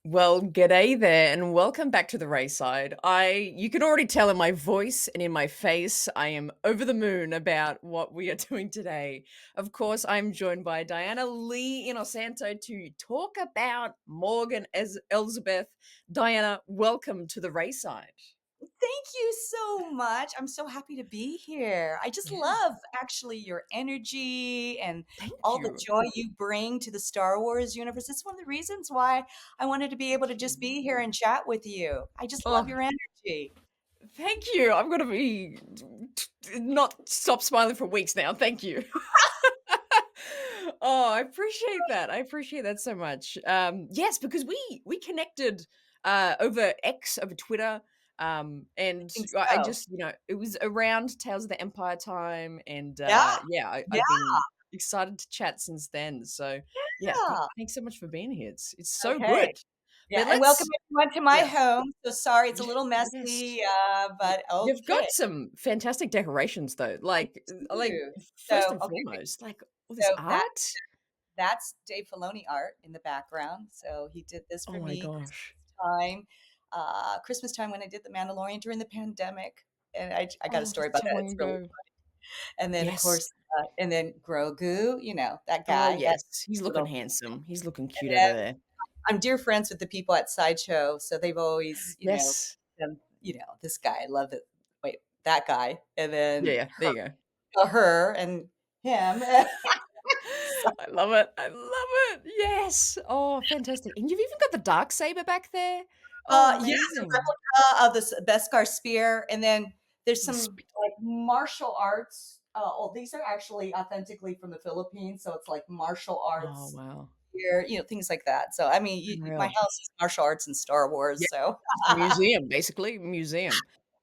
Well, g'day there, and welcome back to the Rayside. You can already tell in my voice and in my face, I am over the moon about what we are doing today. Of course, I'm joined by Diana Lee Inosanto to talk about Morgan as Elsbeth. Diana, welcome to the Rayside. Thank you so much. I'm so happy to be here. I just Yeah, love actually your energy and thank all the you. joy you bring to the Star Wars universe. It's one of the reasons why I wanted to be able to Thank just you. be here and chat with you. I just love Oh, your energy. thank you. I'm gonna be not stop smiling for weeks now. Thank you. Oh, I appreciate that. I appreciate that so much. Yes, because we connected over X, over Twitter. I And think I so. just, it was around Tales of the Empire time, and Yeah. yeah, Yeah. I've been excited to chat since then. So yeah, Yeah. thanks so much for being here. It's so Okay. good. Yeah. But And welcome let's, everyone to my yeah, home. So sorry, it's a little yes. messy, but You've got okay. some fantastic decorations though. Like Too. first So, and okay. foremost, like all this So art. that's Dave Filoni art in the background. So he did this Oh for my me gosh. Christmas time when I did The Mandalorian during the pandemic. And I got a Oh, story that's about so that. long It's really, ago. and then of Yes. course, and then Grogu, that Oh, guy, that yes. He's looking little, handsome. He's looking and cute over then there. I'm dear friends with the people at Sideshow. So they've always, Yes. this guy, I love it. Wait, that guy. And Yeah, then yeah. There you go. her and him. So, I love it. I love it. Yes. Oh, fantastic. And you've even got the dark saber back there. Oh, yes, a amazing. replica of the Beskar spear, and then there's The some, sp- like, martial arts. These are actually authentically from the Philippines, so it's like martial Oh, arts wow. here, things like that. So, I mean, my Unreal. house is martial arts and Star Wars, Yeah. so It's a museum, basically. Museum.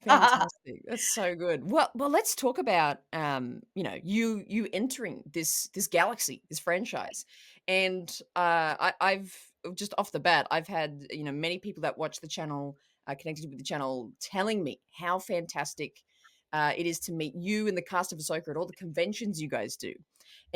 Fantastic. That's so good. Well, let's talk about you entering this galaxy, this franchise. And I've just off the bat, I've had, many people that watch the channel, connected with the channel, telling me how fantastic it is to meet you and the cast of Ahsoka at all the conventions you guys do.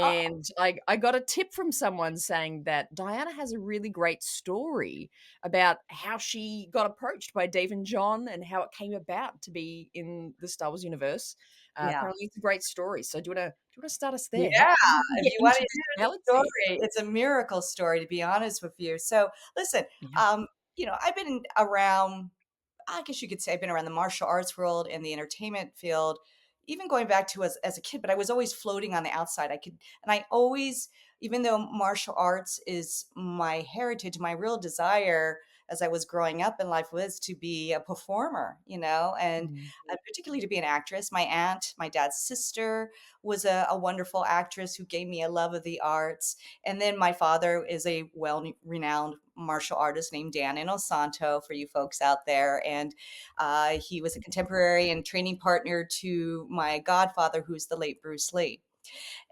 Oh, And I got a tip from someone saying that Diana has a really great story about how she got approached by Dave and John and how it came about to be in the Star Wars universe. yeah. Apparently, it's a great story. So, do you want to start us there? Yeah, How did you if get you wanna into this hear the galaxy? story, it's a miracle story, to be honest with you. So, listen, Yeah. I've been around, I guess you could say I've been around the martial arts world and the entertainment field, even going back to as a kid, but I was always floating on the outside. And I always, even though martial arts is my heritage, my real desire as I was growing up in life was to be a performer, and Mm, particularly to be an actress. My aunt, my dad's sister, was a wonderful actress who gave me a love of the arts. And then my father is a well renowned martial artist named Dan Inosanto for you folks out there. And he was a contemporary and training partner to my godfather, who's the late Bruce Lee.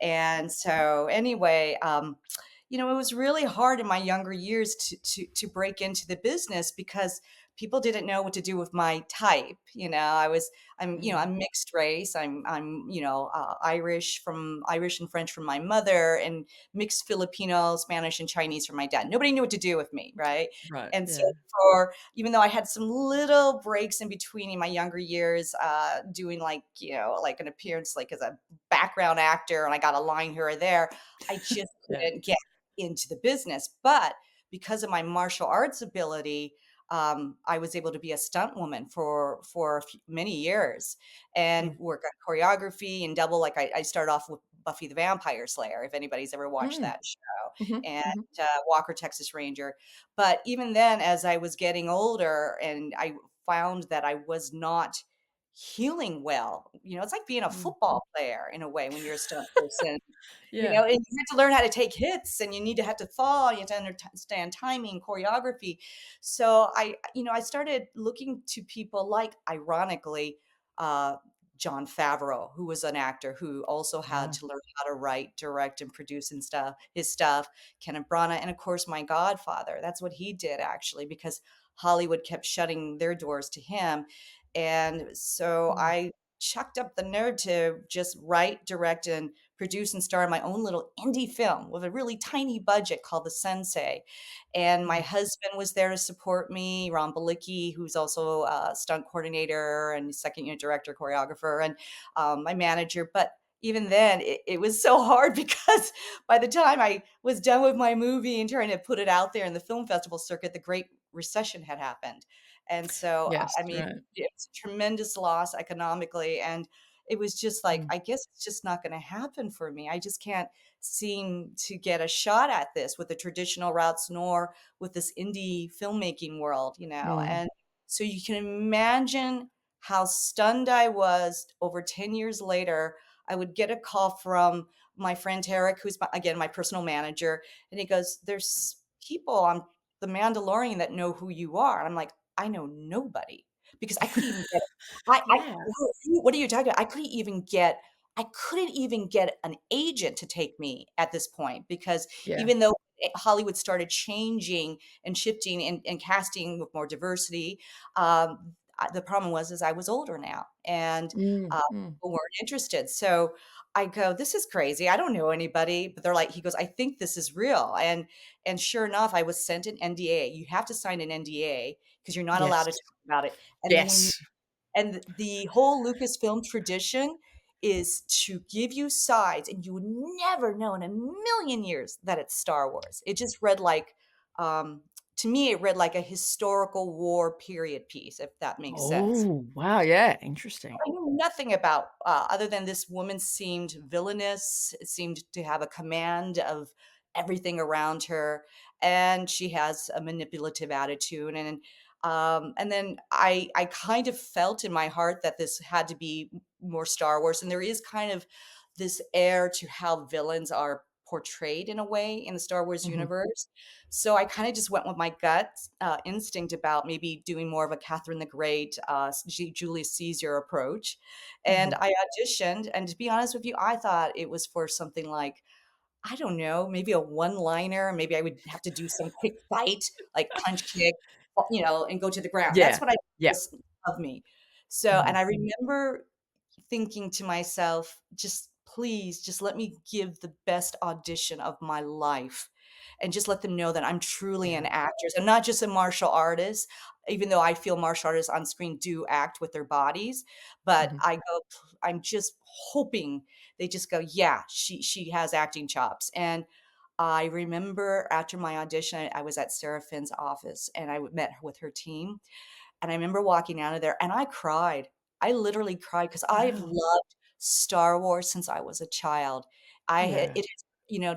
And so, anyway, it was really hard in my younger years to break into the business because people didn't know what to do with my type. mm, I'm mixed race. I'm Irish and French from my mother, and mixed Filipino, Spanish, and Chinese from my dad. Nobody knew what to do with me, right? right. And so, Yeah. for even though I had some little breaks in between in my younger years, doing, like an appearance, like as a background actor, and I got a line here or there, I just Yeah. couldn't get into the business. But because of my martial arts ability, I was able to be a stunt woman for many years and Mm, work on choreography and double. Like I started off with Buffy the Vampire Slayer, if anybody's ever watched mm, that show, mhm, and mhm, Walker Texas Ranger. But even then, as I was getting older, and I found that I was not healing well. It's like being a mm. football player in a way when you're a stunt person, Yeah. and you have to learn how to take hits, and you need to have to fall, you have to understand timing, choreography. So I started looking to people like, ironically, uh, John Favreau, who was an actor who also had Yeah. to learn how to write, direct, and produce and his stuff. Kenneth Branagh, and of course my godfather. That's what he did actually, because Hollywood kept shutting their doors to him. And so Mm, I chucked up the nerve to just write, direct, and produce and star in my own little indie film with a really tiny budget called The Sensei. And my Mm. husband was there to support me, Ron Balicki, who's also a stunt coordinator and second unit director, choreographer, and my manager. But even then, it was so hard because by the time I was done with my movie and trying to put it out there in the film festival circuit, the Great Recession had happened. And so, Yes, I mean, right. it's a tremendous loss economically. And it was just like, Mm. I guess it's just not going to happen for me. I just can't seem to get a shot at this with the traditional routes nor with this indie filmmaking world, you know. Mm. And so you can imagine how stunned I was over 10 years later. I would get a call from my friend Tarek, who's again my personal manager, and he goes, "There's people on The Mandalorian that know who you are." And I'm like, "I know nobody," because I couldn't even get I Yeah, what are you talking about? I couldn't even get an agent to take me at this point because yeah. even though Hollywood started changing and shifting and casting with more diversity, the problem was is I was older now and Mm, uh, mm. people weren't interested. So I go, "This is crazy. I don't know anybody." But they're like, he goes, "I think this is real." And sure enough, I was sent an NDA. You have to sign an NDA because you're not allowed Yes. to talk about it. And then when Yes. and the whole Lucasfilm tradition is to give you sides, and you would never know in a million years that it's Star Wars. It just read like, to me, it read like a historical war period piece, if that makes sense. Oh, wow, yeah, interesting. I knew nothing about, other than this woman seemed villainous, seemed to have a command of everything around her, and she has a manipulative attitude, and then I kind of felt in my heart that this had to be more Star Wars, and there is kind of this air to how villains are portrayed in a way in the Star Wars Mhm, universe. So I kind of just went with my gut instinct about maybe doing more of a Catherine the Great, Julius Caesar approach. And mhm. I auditioned, and to be honest with you, I thought it was for something like, I don't know, maybe a one-liner. Maybe I would have to do some quick fight, like punch, kick, and go to the ground. That's Yeah, what I yeah. was of me. So, and Mhm, I remember thinking to myself, just please, just let me give the best audition of my life and just let them know that I'm truly yeah. an actress. I'm not just a martial artist, even though I feel martial artists on screen do act with their bodies. But Mhm, I'm just hoping they just go, yeah, she has acting chops. And I remember after my audition, I was at Sarah Finn's office and I met with her team. And I remember walking out of there and I cried. I literally cried because I've wow. loved Star Wars since I was a child. Yeah.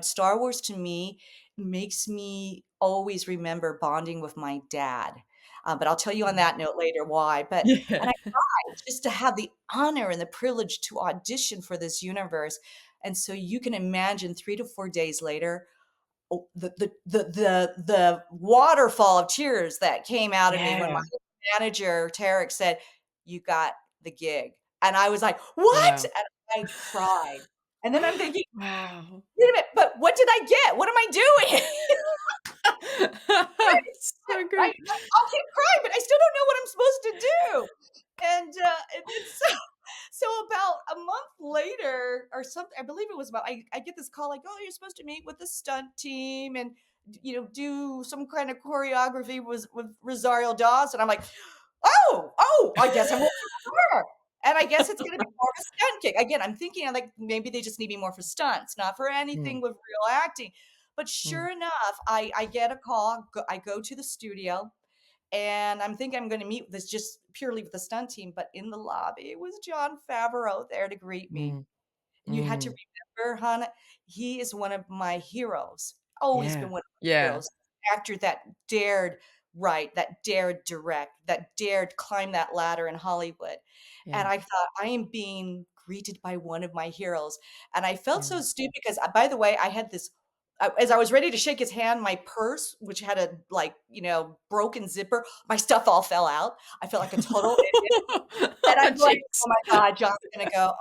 Star Wars to me makes me always remember bonding with my dad. But I'll tell you on Mm. that note later why. Yeah. And I cried just to have the honor and the privilege to audition for this universe. And so you can imagine 3 to 4 days later, the waterfall of tears that came out of me when my Yeah. manager, Tarek, said, "You got the gig." And I was like, "What?" Wow. And I cried. And then I'm thinking, Wow. "Wait a minute, but what did I get? What am I doing?" Right? So I good. I'll keep crying, but I still don't know what I'm supposed to do. And then so about a month later or something, I believe it was about I get this call like, "Oh, you're supposed to meet with the stunt team and do some kind of choreography with Rosario Dawes." And I'm like, "Oh, I guess I'm working with her." And I guess it's gonna be more of a stunt gig. Again, I'm thinking like maybe they just need me more for stunts, not for Mm, anything with real acting. But mm, sure enough, I get a call. I go to the studio, and I'm thinking I'm going to meet with this just purely with the stunt team. But in the lobby, it was John Favreau there to greet me. mm, You had to mm. remember, hon, he is one of my heroes. Always Yeah. been one of my Yeah. heroes. Actor that dared write, that dared direct, that dared climb that ladder in Hollywood. And Yeah. I thought, I am being greeted by one of my heroes. And I felt Yeah. so stupid because, by the way, I had this. As I was ready to shake his hand, my purse, which had a broken zipper, my stuff all fell out. I felt like a total and I'm like, Jeez. "Oh my god, John's gonna go,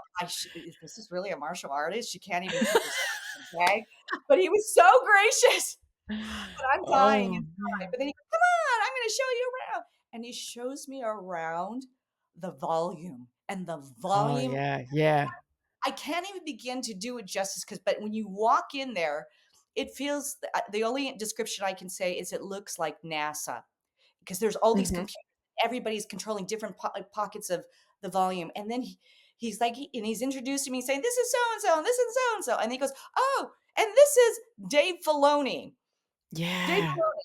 is this is really a martial artist? She can't even keep her bag." But he was so gracious, but I'm dying Oh, inside. man. But then he goes, "Come on, I'm gonna show you around." And he shows me around the volume, and the Oh, volume yeah, yeah. I can't even begin to do it justice because, but when you walk in there, it feels the only description I can say is it looks like NASA because there's all these Mhm. computers. Everybody's controlling different pockets of the volume. And then he's like, and he's introducing me saying, this is so and so, and this is so and so. And he goes, oh, and this is Dave Filoni. Dave Yeah. Filoni.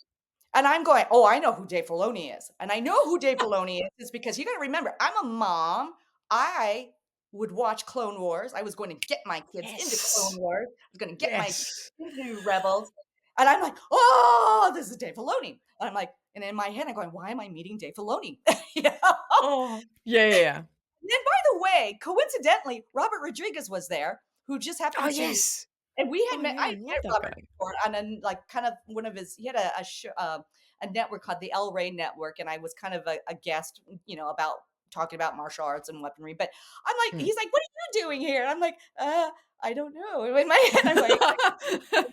And I'm going, "Oh, I know who Dave Filoni is." And I know who Dave Filoni is because you gotta remember, I'm a mom. I would watch Clone Wars. I was going to get my kids into Clone Yes. Wars. I was gonna get my kids Yes. into Rebels. And I'm like, "Oh, this is Dave Filoni." And I'm like, and in my head, I'm going, "Why am I meeting Dave Filoni?" You know? Oh. Yeah, yeah, yeah. And then, by the way, coincidentally, Robert Rodriguez was there, who just Oh, happened to, yes. and we had Oh, met. yeah, I I had love met that Robert guy. before on a, like, kind of one of his. He had a network called the El Rey Network, and I was kind of a guest, about talking about martial arts and weaponry. But I'm like, Mm. he's like, "What are you doing here?" And I'm like, I don't know." In my head, I'm going,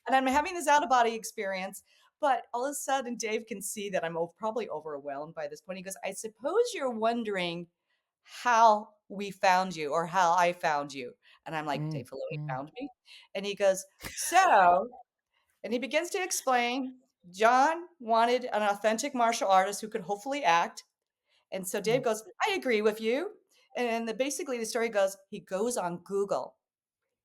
and I'm having this out of body experience. But all of a sudden, Dave can see that I'm probably overwhelmed by this point. He goes, "I suppose you're wondering how we found you or how I found you." And I'm like, Mm, "Dave Filoni mm. found me?" And he goes, "So," and he begins to explain, "John wanted an authentic martial artist who could hopefully act." And so Dave Mm. goes, "I agree with you." And basically the story goes, he goes on Google.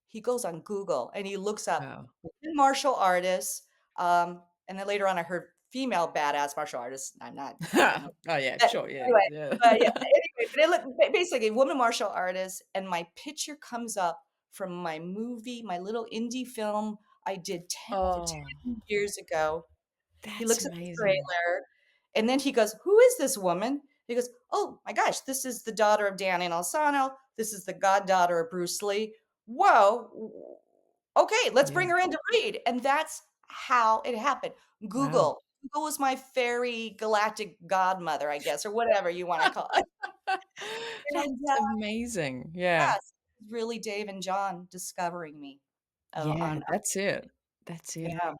He goes on Google and he looks up Wow. martial artists, and then later on I heard female badass martial artists. I don't know. Oh, yeah, But sure, yeah, anyway, yeah. but yeah, anyway, but it looked basically woman martial artist, and my picture comes up from my movie, my little indie film I did over Oh, 10 years ago. He that's looks at the amazing. trailer, and then he goes, "Who is this woman?" He goes, "Oh my gosh, this is the daughter of Dan Inosanto. This is the goddaughter of Bruce Lee. Whoa, okay, let's Yeah. bring her in to read." And that's how it happened. Wow. Google was my fairy galactic godmother, I guess, or whatever you wanna call it. And, That's amazing. Yeah. yes, really Dave and John discovering me, Yeah, on that's it. That's it. yeah.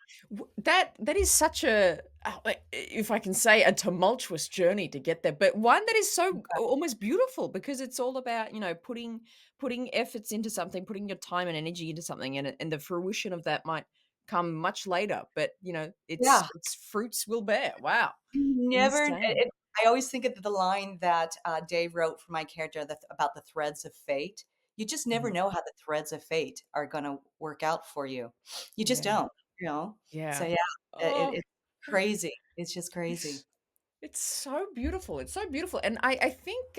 That is such a like, if I can say, a tumultuous journey to get there, but one that is so almost beautiful because it's all about, putting efforts into something, putting your time and energy into something, and the fruition of that might come much later, but, Yeah. its fruits will bear. Wow. Never Insane. it I always think of the line that, Dave wrote for my character about the threads of fate. You just never Mhm. know how the threads of fate are gonna work out for you. You just Yeah. don't, you know? So, Yeah. yeah, Oh. it's crazy. It's just crazy. It's it's so beautiful. It's so beautiful. And I think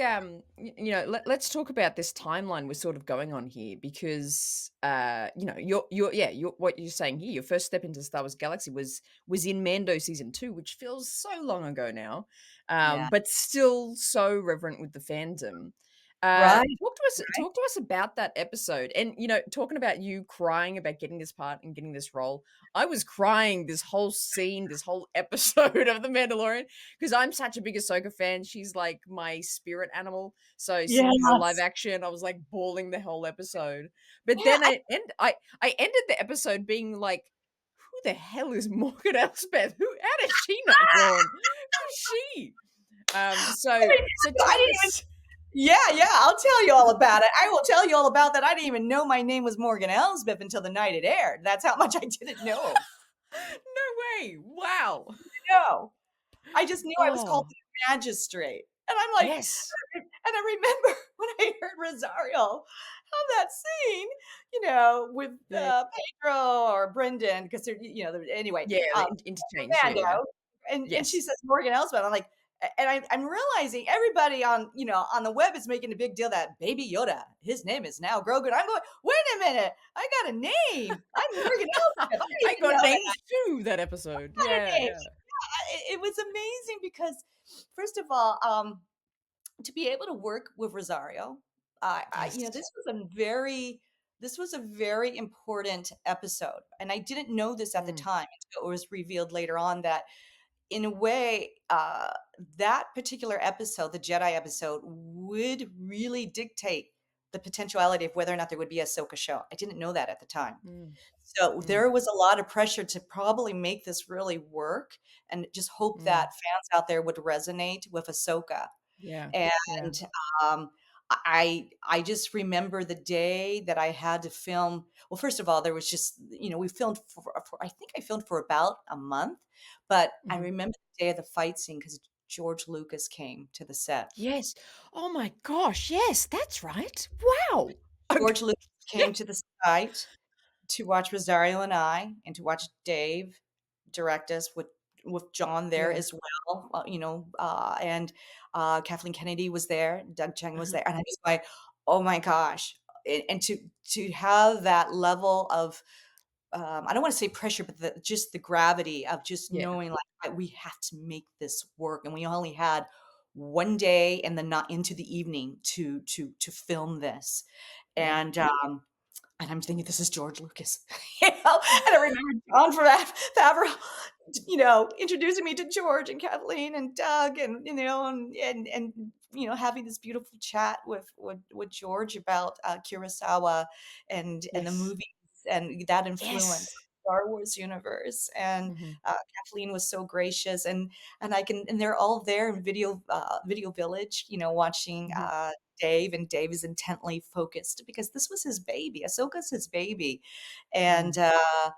let's talk about this timeline we're sort of going on here because your what you're saying here, your first step into Star Wars Galaxy was in Mando season 2, which feels so long ago now. Yeah. But still so reverent with the fandom. Right, Talk to us about that episode. And talking about you crying about getting this part and getting this role. I was crying this whole scene, this whole episode of The Mandalorian because I'm such a big Ahsoka fan. She's like my spirit animal. So seeing her live yes. action, I was like bawling the whole episode. But Yeah, then I ended the episode being like, who the hell is Morgan Elspeth? How does she know Thrawn? Who's she? So I tell didn't even us. yeah, yeah, I'll tell you all about it. I will tell you all about that. I didn't even know my name was Morgan Elsbeth until the night it aired. That's how much I didn't know. No way. Wow. No. I just knew I was called Oh, the magistrate. And I'm like, yes. and I remember when I heard Rosario have that scene, with, The Pedro or Brendan, because they're, anyway, yeah, the interchange. Yeah, Mando, yeah. and she Yes. says Morgan Elsbeth. I'm like, and I'm realizing everybody on the web is making a big deal that Baby Yoda, his name is now Grogu. And I'm going, wait a minute, I got a name. I'm Morgan Elsbeth. I I didn't even got know named that. too that episode. I got a Yeah, name. yeah. It was amazing because, first of all, to be able to work with Rosario, Yes. this was a very important episode, and I didn't know this at the Mm, time until it was revealed later on that, in a way, that particular episode, the Jedi episode, would really dictate the potentiality of whether or not there would be a Ahsoka show. I didn't know that at the time. mm, So mm, there was a lot of pressure to probably make this really work and just hope mm. that fans out there would resonate with Ahsoka. Yeah, yeah. And, um, I just remember the day that I had to film. Well, first of all, there was just, we filmed for I think I filmed for about a month, but I Mhm. remember the day of the fight scene because George Lucas came to the set. Yes. Oh my gosh, yes, that's right. Wow. George Lucas came to the site to watch Rosario and I, and to watch Dave direct us with John there Yeah. as well, and, Kathleen Kennedy was there, Doug Chang was Uh-huh. there, and I was like, "Oh my gosh," and to have that level of, I don't wanna say pressure, but just the gravity of just Yeah, knowing, like, we have to make this work, and we only had 1 day and then not into the evening to film this, yeah. and, and I'm thinking, "This is George Lucas," and I remember John Favreau, introducing me to George and Kathleen and Doug and, having this beautiful chat with George about, Kurosawa and the Yes. movies and that influence Yes. Star Wars universe, and, Mhm. Kathleen was so gracious, and they're all there in Video Village, watching, Mhm. Dave, and Dave is intently focused because this was his baby. Ahsoka's his baby. And, Mm.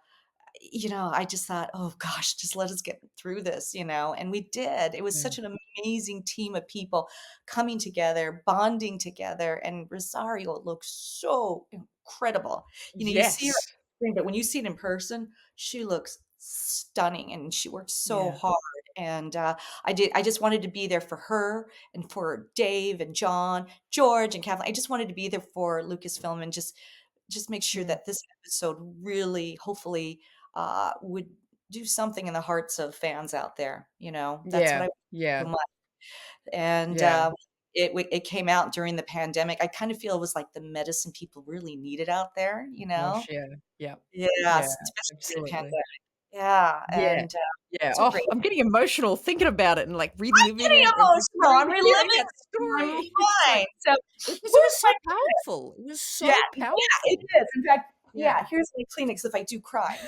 I just thought, "Oh gosh, just let us get through this," and we did. It was Yeah. such an amazing team of people coming together, bonding together, and Rosario looks so incredible. You see her on Yes. screen, but when you see it in person, she looks stunning, and she worked so Yeah. hard, and, I just wanted to be there for her and for Dave and John, George and Kathleen. I just wanted to be there for Lucasfilm and just make sure Mm. that this episode really, hopefully, would do something in the hearts of fans out there, That's what Yeah. I so Yeah. much, and, Yeah. it came out during the pandemic. I kind of feel it was like the medicine people really needed out there, you Gosh, know? yeah. Yeah. Yeah, Yes, especially during the absolutely. pandemic. Yeah, Yeah. and, Yeah. so Oh, great. I'm getting emotional thinking about it and, like, I'm reliving getting it and just emotional. I'm rehearing reliving that this in my story. It's like mind. So, because it who's was so my powerful. It was yeah, so yeah, it powerful. is. In fact, Yeah. yeah, here's my Kleenex if I do cry.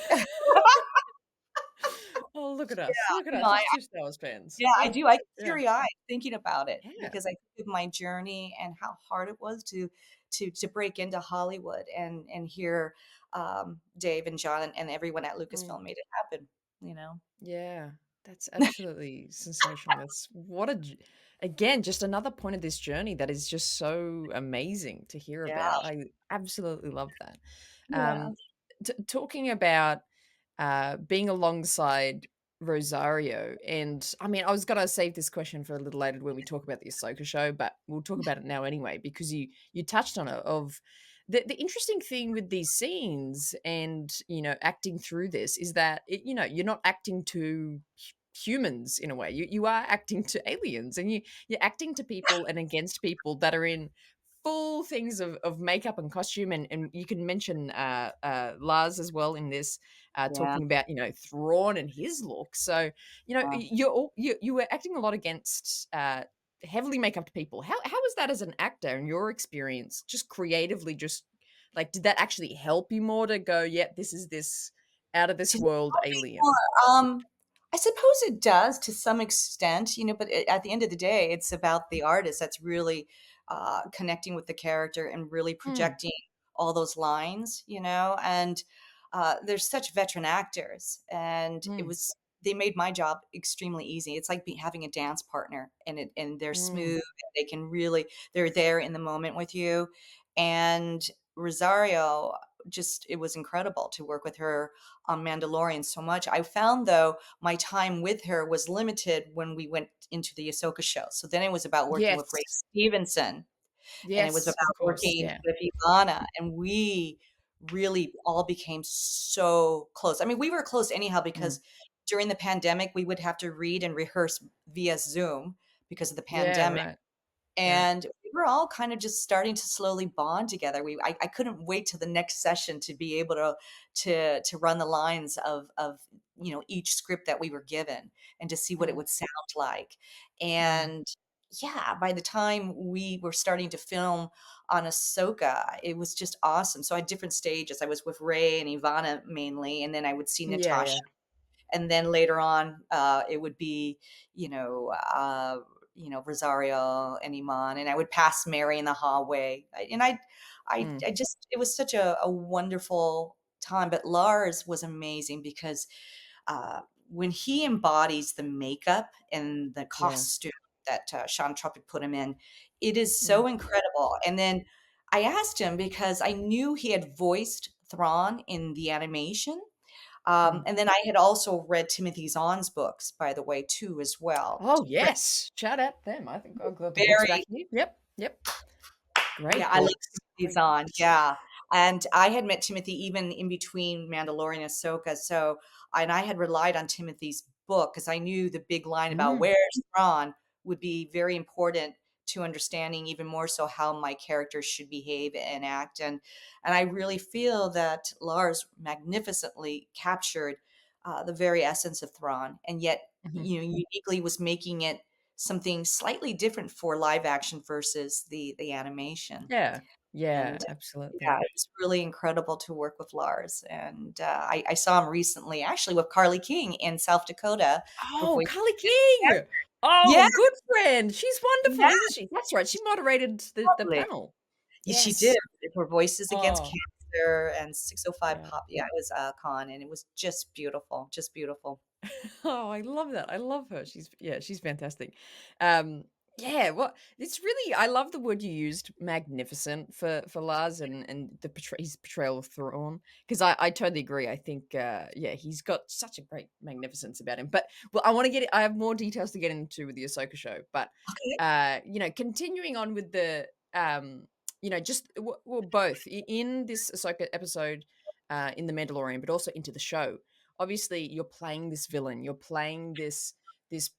Oh, look at us. Look at No, us as 2 Star Wars fans. yeah, I Oh, do. I get yeah. teary-eyed thinking about it Yeah. because I think of my journey and how hard it was to break into Hollywood and hear, Dave and John and everyone at Mm. Lucasfilm made it happen, you know? Yeah, that's absolutely sensational. That's what a again, just another point of this journey that is just so amazing to hear Yeah, about. I absolutely love that. yeah, Um, talking about being alongside Rosario, and I mean, I was gonna save this question for a little later when we talk about the Ahsoka show, but we'll talk about it now anyway because you touched on it. Of the interesting thing with these scenes and acting through this is that you're not acting to humans in a way. You are acting to aliens, and you're acting to people and against people that are in full things of makeup and costume, and you can mention Lars as well in this, yeah, talking about Thrawn and his look. So yeah. you were acting a lot against heavily make up people. How was that as an actor in your experience? Just creatively, just like did that actually help you more to go, yeah, this is this out of this To world know me alien? more, I suppose it does to some extent, but at the end of the day, it's about the artist that's really, connecting with the character and really Mm, projecting all those lines, and, there's such veteran actors, and mm, they made my job extremely easy. It's like having a dance partner, and they're mm. smooth, and they're there in the moment with you, and Rosario, just it was incredible to work with her on Mandalorian so much. I found though my time with her was limited when we went into the Ahsoka show. So then it was about working with Ray Yes, Stevenson, and it was yes, about of course, working yeah. with Ivana, and we really all became so close. I mean, we were close anyhow Mm. because during the pandemic we would have to read and rehearse via Zoom because of the Yeah, pandemic. right. Yeah. And we were all kind of just starting to slowly bond together. I couldn't wait till the next session to be able to run the lines of each script that we were given and to see what it Mm, would sound like. mm. And yeah, by the time we were starting to film on Ahsoka, it was just awesome. So at different stages, I was with Ray and Ivana mainly, and then I would see Yeah, Natasha, yeah. and then later on, it would be, you know, uh, Rosario and Iman, and I would pass Mary in the hallway. Mm, I just it was such a wonderful time. But Lars was amazing because when he embodies the makeup and the yeah. costume that Sean Truppett put him in, it is Mm, so incredible. And then I asked him because I knew he had voiced Thrawn in the animation. mm. And then I had also read Timothy Zahn's books, by the way, too, as well. Oh, yes. Shout out them. I think I've got the books back Very here. Yep, yep. Yeah, Great I love books. Timothy Great Zahn, books. yeah, and I had met Timothy even in between Mandalorian and Ahsoka, so and I had relied on Timothy's book because I knew the big line about Mm, "Where's Thrawn?" would be very important to understanding even more so how my characters should behave and act, and I really feel that Lars magnificently captured, the very essence of Thrawn, and yet, mhm. uniquely was making it something slightly different for live action versus the animation. Yeah. Yeah, And absolutely. yeah, it was really incredible to work with Lars. And I saw him recently, actually, with Carly King in South Dakota for Oh, voice. Carly King! Yeah, Oh, good friend. She's wonderful, yeah, isn't she? That's right, she moderated the lovely. panel. Yeah, she did. Yes. For Voices Against Oh, Cancer and 605 yeah. Pop. Yeah, it was Con, and it was just beautiful, just beautiful. Oh, I love that. I love her. She's fantastic. Um, yeah, well, it's really I love the word you used, magnificent for Lars and his portrayal of Thrawn because I totally agree. I think yeah, he's got such a great magnificence about him. But well, I have more details to get into with the Ahsoka show, but Okay. continuing on with the just well both in this Ahsoka episode in the Mandalorian, but also into the show obviously you're playing this villain you're playing this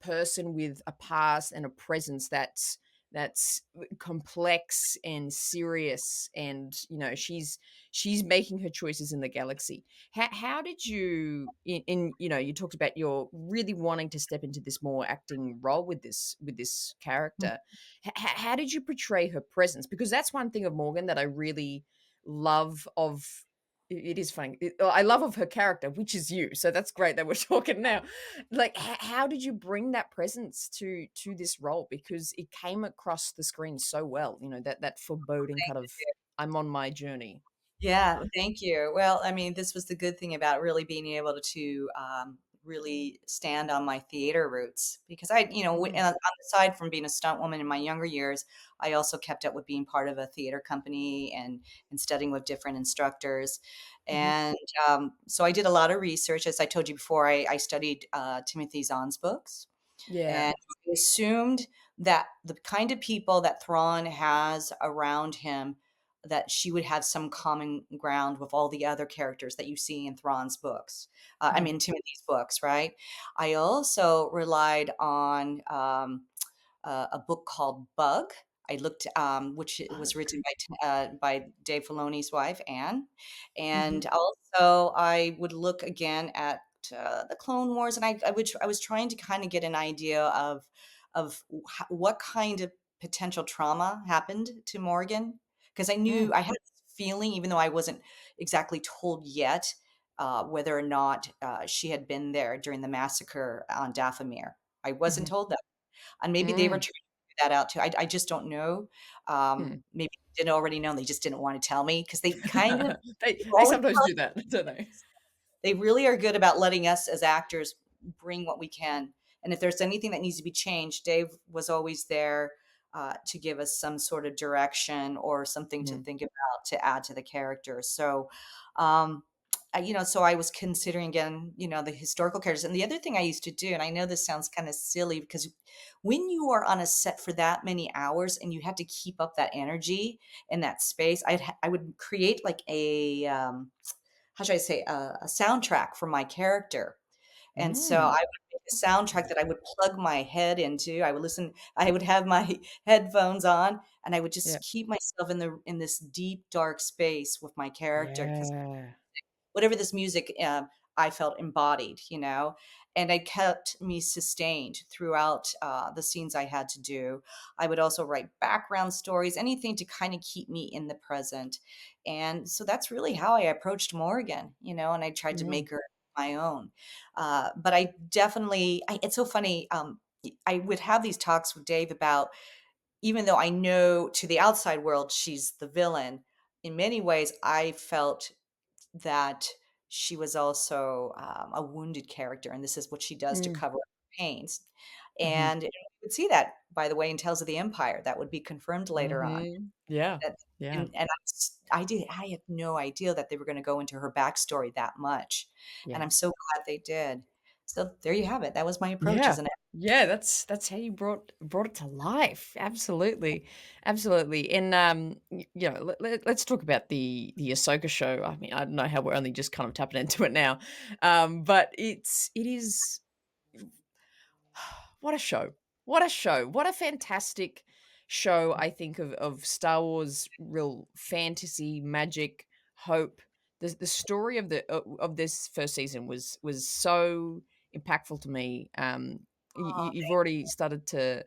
person with a past and a presence that's complex and serious and she's making her choices in the galaxy how did you you talked about you're really wanting to step into this more acting role with this character how did you portray her presence because that's one thing of Morgan that I really love of it is funny. I love of her character, which is you. So that's great that we're talking now. Like, how did you bring that presence to this role? Because it came across the screen so well. You know that foreboding kind of I'm on my journey. Yeah, thank you. Well, I mean, this was the good thing about really being able to really stand on my theater roots because Mm, and on the side from being a stunt woman in my younger years, I also kept up with being part of a theater company and studying with different instructors. hmm And so I did a lot of research. As I told you before, I studied Timothy Zahn's books. Yeah. And I assumed that the kind of people that Thrawn has around him, that she would have some common ground with all the other characters that you see in Thrawn's books. I hmm mean, Timothy's books, right? I also relied on a book called Bug. I looked, which was Bug. written by Dave Filoni's wife, Anne, hmm and also I would look again at the Clone Wars, and I was trying to kind of get an idea of what kind of potential trauma happened to Morgan because I Mm, knew I had this feeling, even though I wasn't exactly told yet whether or not she had been there during the massacre on Dathomir. I wasn't hmm told that. And maybe they were mm, trying to figure that out too. I just don't know. hmm. Maybe they didn't already know, and they just didn't wanna tell me because they kind of they They always sometimes tell do that, don't they? us. They really are good about letting us as actors bring what we can, and if there's anything that needs to be changed, Dave was always there, to give us some sort of direction or something to Mm, think about to add to the character. So, um, so I was considering again, the historical characters. And the other thing I used to do, and I know this sounds kind of silly because when you are on a set for that many hours and you have to keep up that energy in that space, I would create like how should I say, a soundtrack for my character. And so I mm, would make a soundtrack that I would plug my head into. I would have my headphones on, and I would yeah. just keep myself in this deep, dark space with my character because Yeah. whatever this music, I felt embodied, and it kept me sustained throughout the scenes I had to do. I would also write background stories, anything to kind of keep me in the present. And so that's really how I approached Morgan, and I tried to Mm, make her my own. But I definitely, it's so funny. I would have these talks with Dave about, even though I know to the outside world she's the villain, in many ways I felt that she was also, a wounded character, and this is what she does to Mm, cover up her pains. mhm, And you would see that, by the way, in Tales of the Empire, that would be confirmed later on. mhm. Yeah, That yeah, I had no idea that they were gonna go into her backstory that much, and yeah. I'm so glad they did. So there you have it. That was my approach Yeah. as an Yeah, that's how you brought it to life. Absolutely. Absolutely. And, you know, let's talk about the Ahsoka show. I mean, I don't know how we're only just kind of tapping into it now. But it is what a show. What a show. What a fantastic show, I think, of Star Wars real fantasy, magic, hope. The story of this first season was so impactful to me. Oh, You've already started to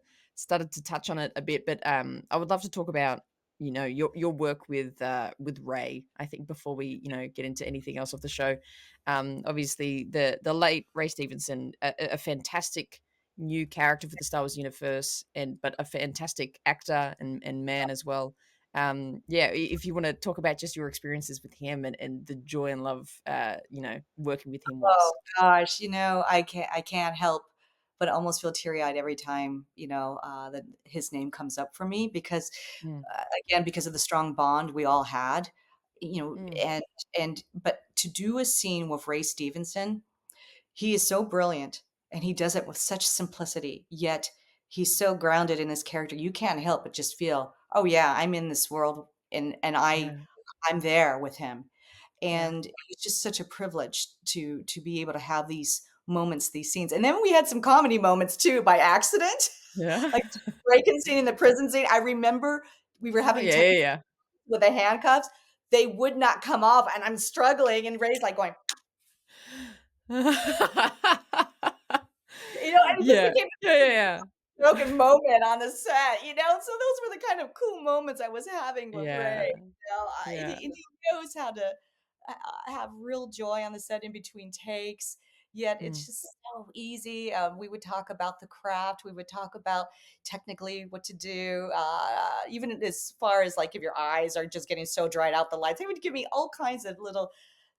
touch on it a bit, but I would love to talk about, you know, your work with Ray. I think before we, you know, get into anything else of the show, obviously the late Ray Stevenson, a fantastic new character for the Star Wars universe, and but a fantastic actor and man as well. Yeah, if you want to talk about just your experiences with him and the joy and love, you know, working with him oh was. gosh, I can't help but almost feel teary-eyed every time, that his name comes up for me because, Mm, again, because of the strong bond we all had, you know, mm, and but to do a scene with Ray Stevenson, he is so brilliant, and he does it with such simplicity, yet he's so grounded in his character. You can't help but just feel, "Oh, yeah, I'm in this world, and yeah, I'm there with him." yeah, And it's just such a privilege to be able to have these moments, these scenes. And then we had some comedy moments too by accident, yeah. like the break-in scene in the prison scene. I remember we were Oh having yeah, technical yeah, with the handcuffs. They would not come off, and I'm struggling, and Ray's like going, yeah. and it just Yeah, became yeah, yeah, yeah, broken moment on the set, you know? So those were the kind of cool moments I was having with Ray, yeah, and yeah. he knows how to, have real joy on the set in between takes, yet Mm, it's just so easy. We would talk about the craft, we would talk about technically what to do, even as far as, like, if your eyes are just getting so dried out, the lights, he would give me all kinds of little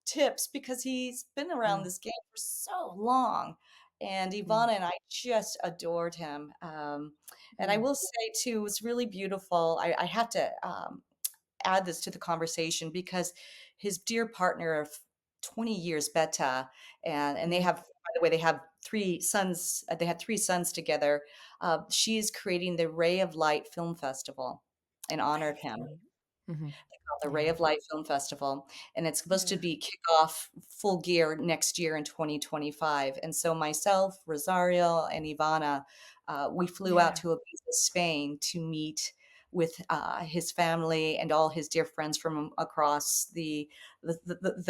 tips because he's been around mm, this game for so long. And mm, Ivana and I just adored him. And I mm, will say too, it was really beautiful. I have to add this to the conversation because his dear partner of 20 years, Beta, and they mm. have, by the way, they have three sons. They had three sons together. She is creating the Ray of Light Film Festival in honor of him, Beautiful. Mhm. called the Ray Yeah, of Light Film Festival, and it's supposed to yeah, be kick off full gear next year in 2025. And so myself, Rosario, and Ivana, we flew out yeah, to Ibiza, Spain, to meet with his family and all his dear friends from across the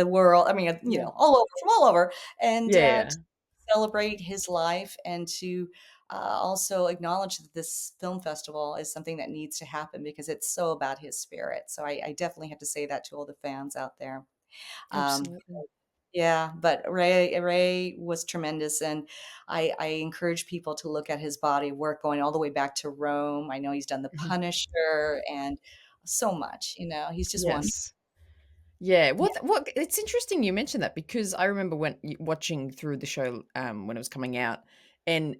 world. I mean, yeah, all over, from all over, and yeah, to celebrate his life and to also acknowledge that this film festival is something that needs to happen because it's so about his spirit. So I definitely have to say that to all the fans out there. Um, absolutely. yeah, but Ray was tremendous, and I encourage people to look at his body of work going all the way back to Rome. I know he's done The Mhm. Punisher and so much. He's just wonderful. Yes. Yeah, Yeah, what it's interesting you mentioned that because I remember when watching through the show, when it was coming out and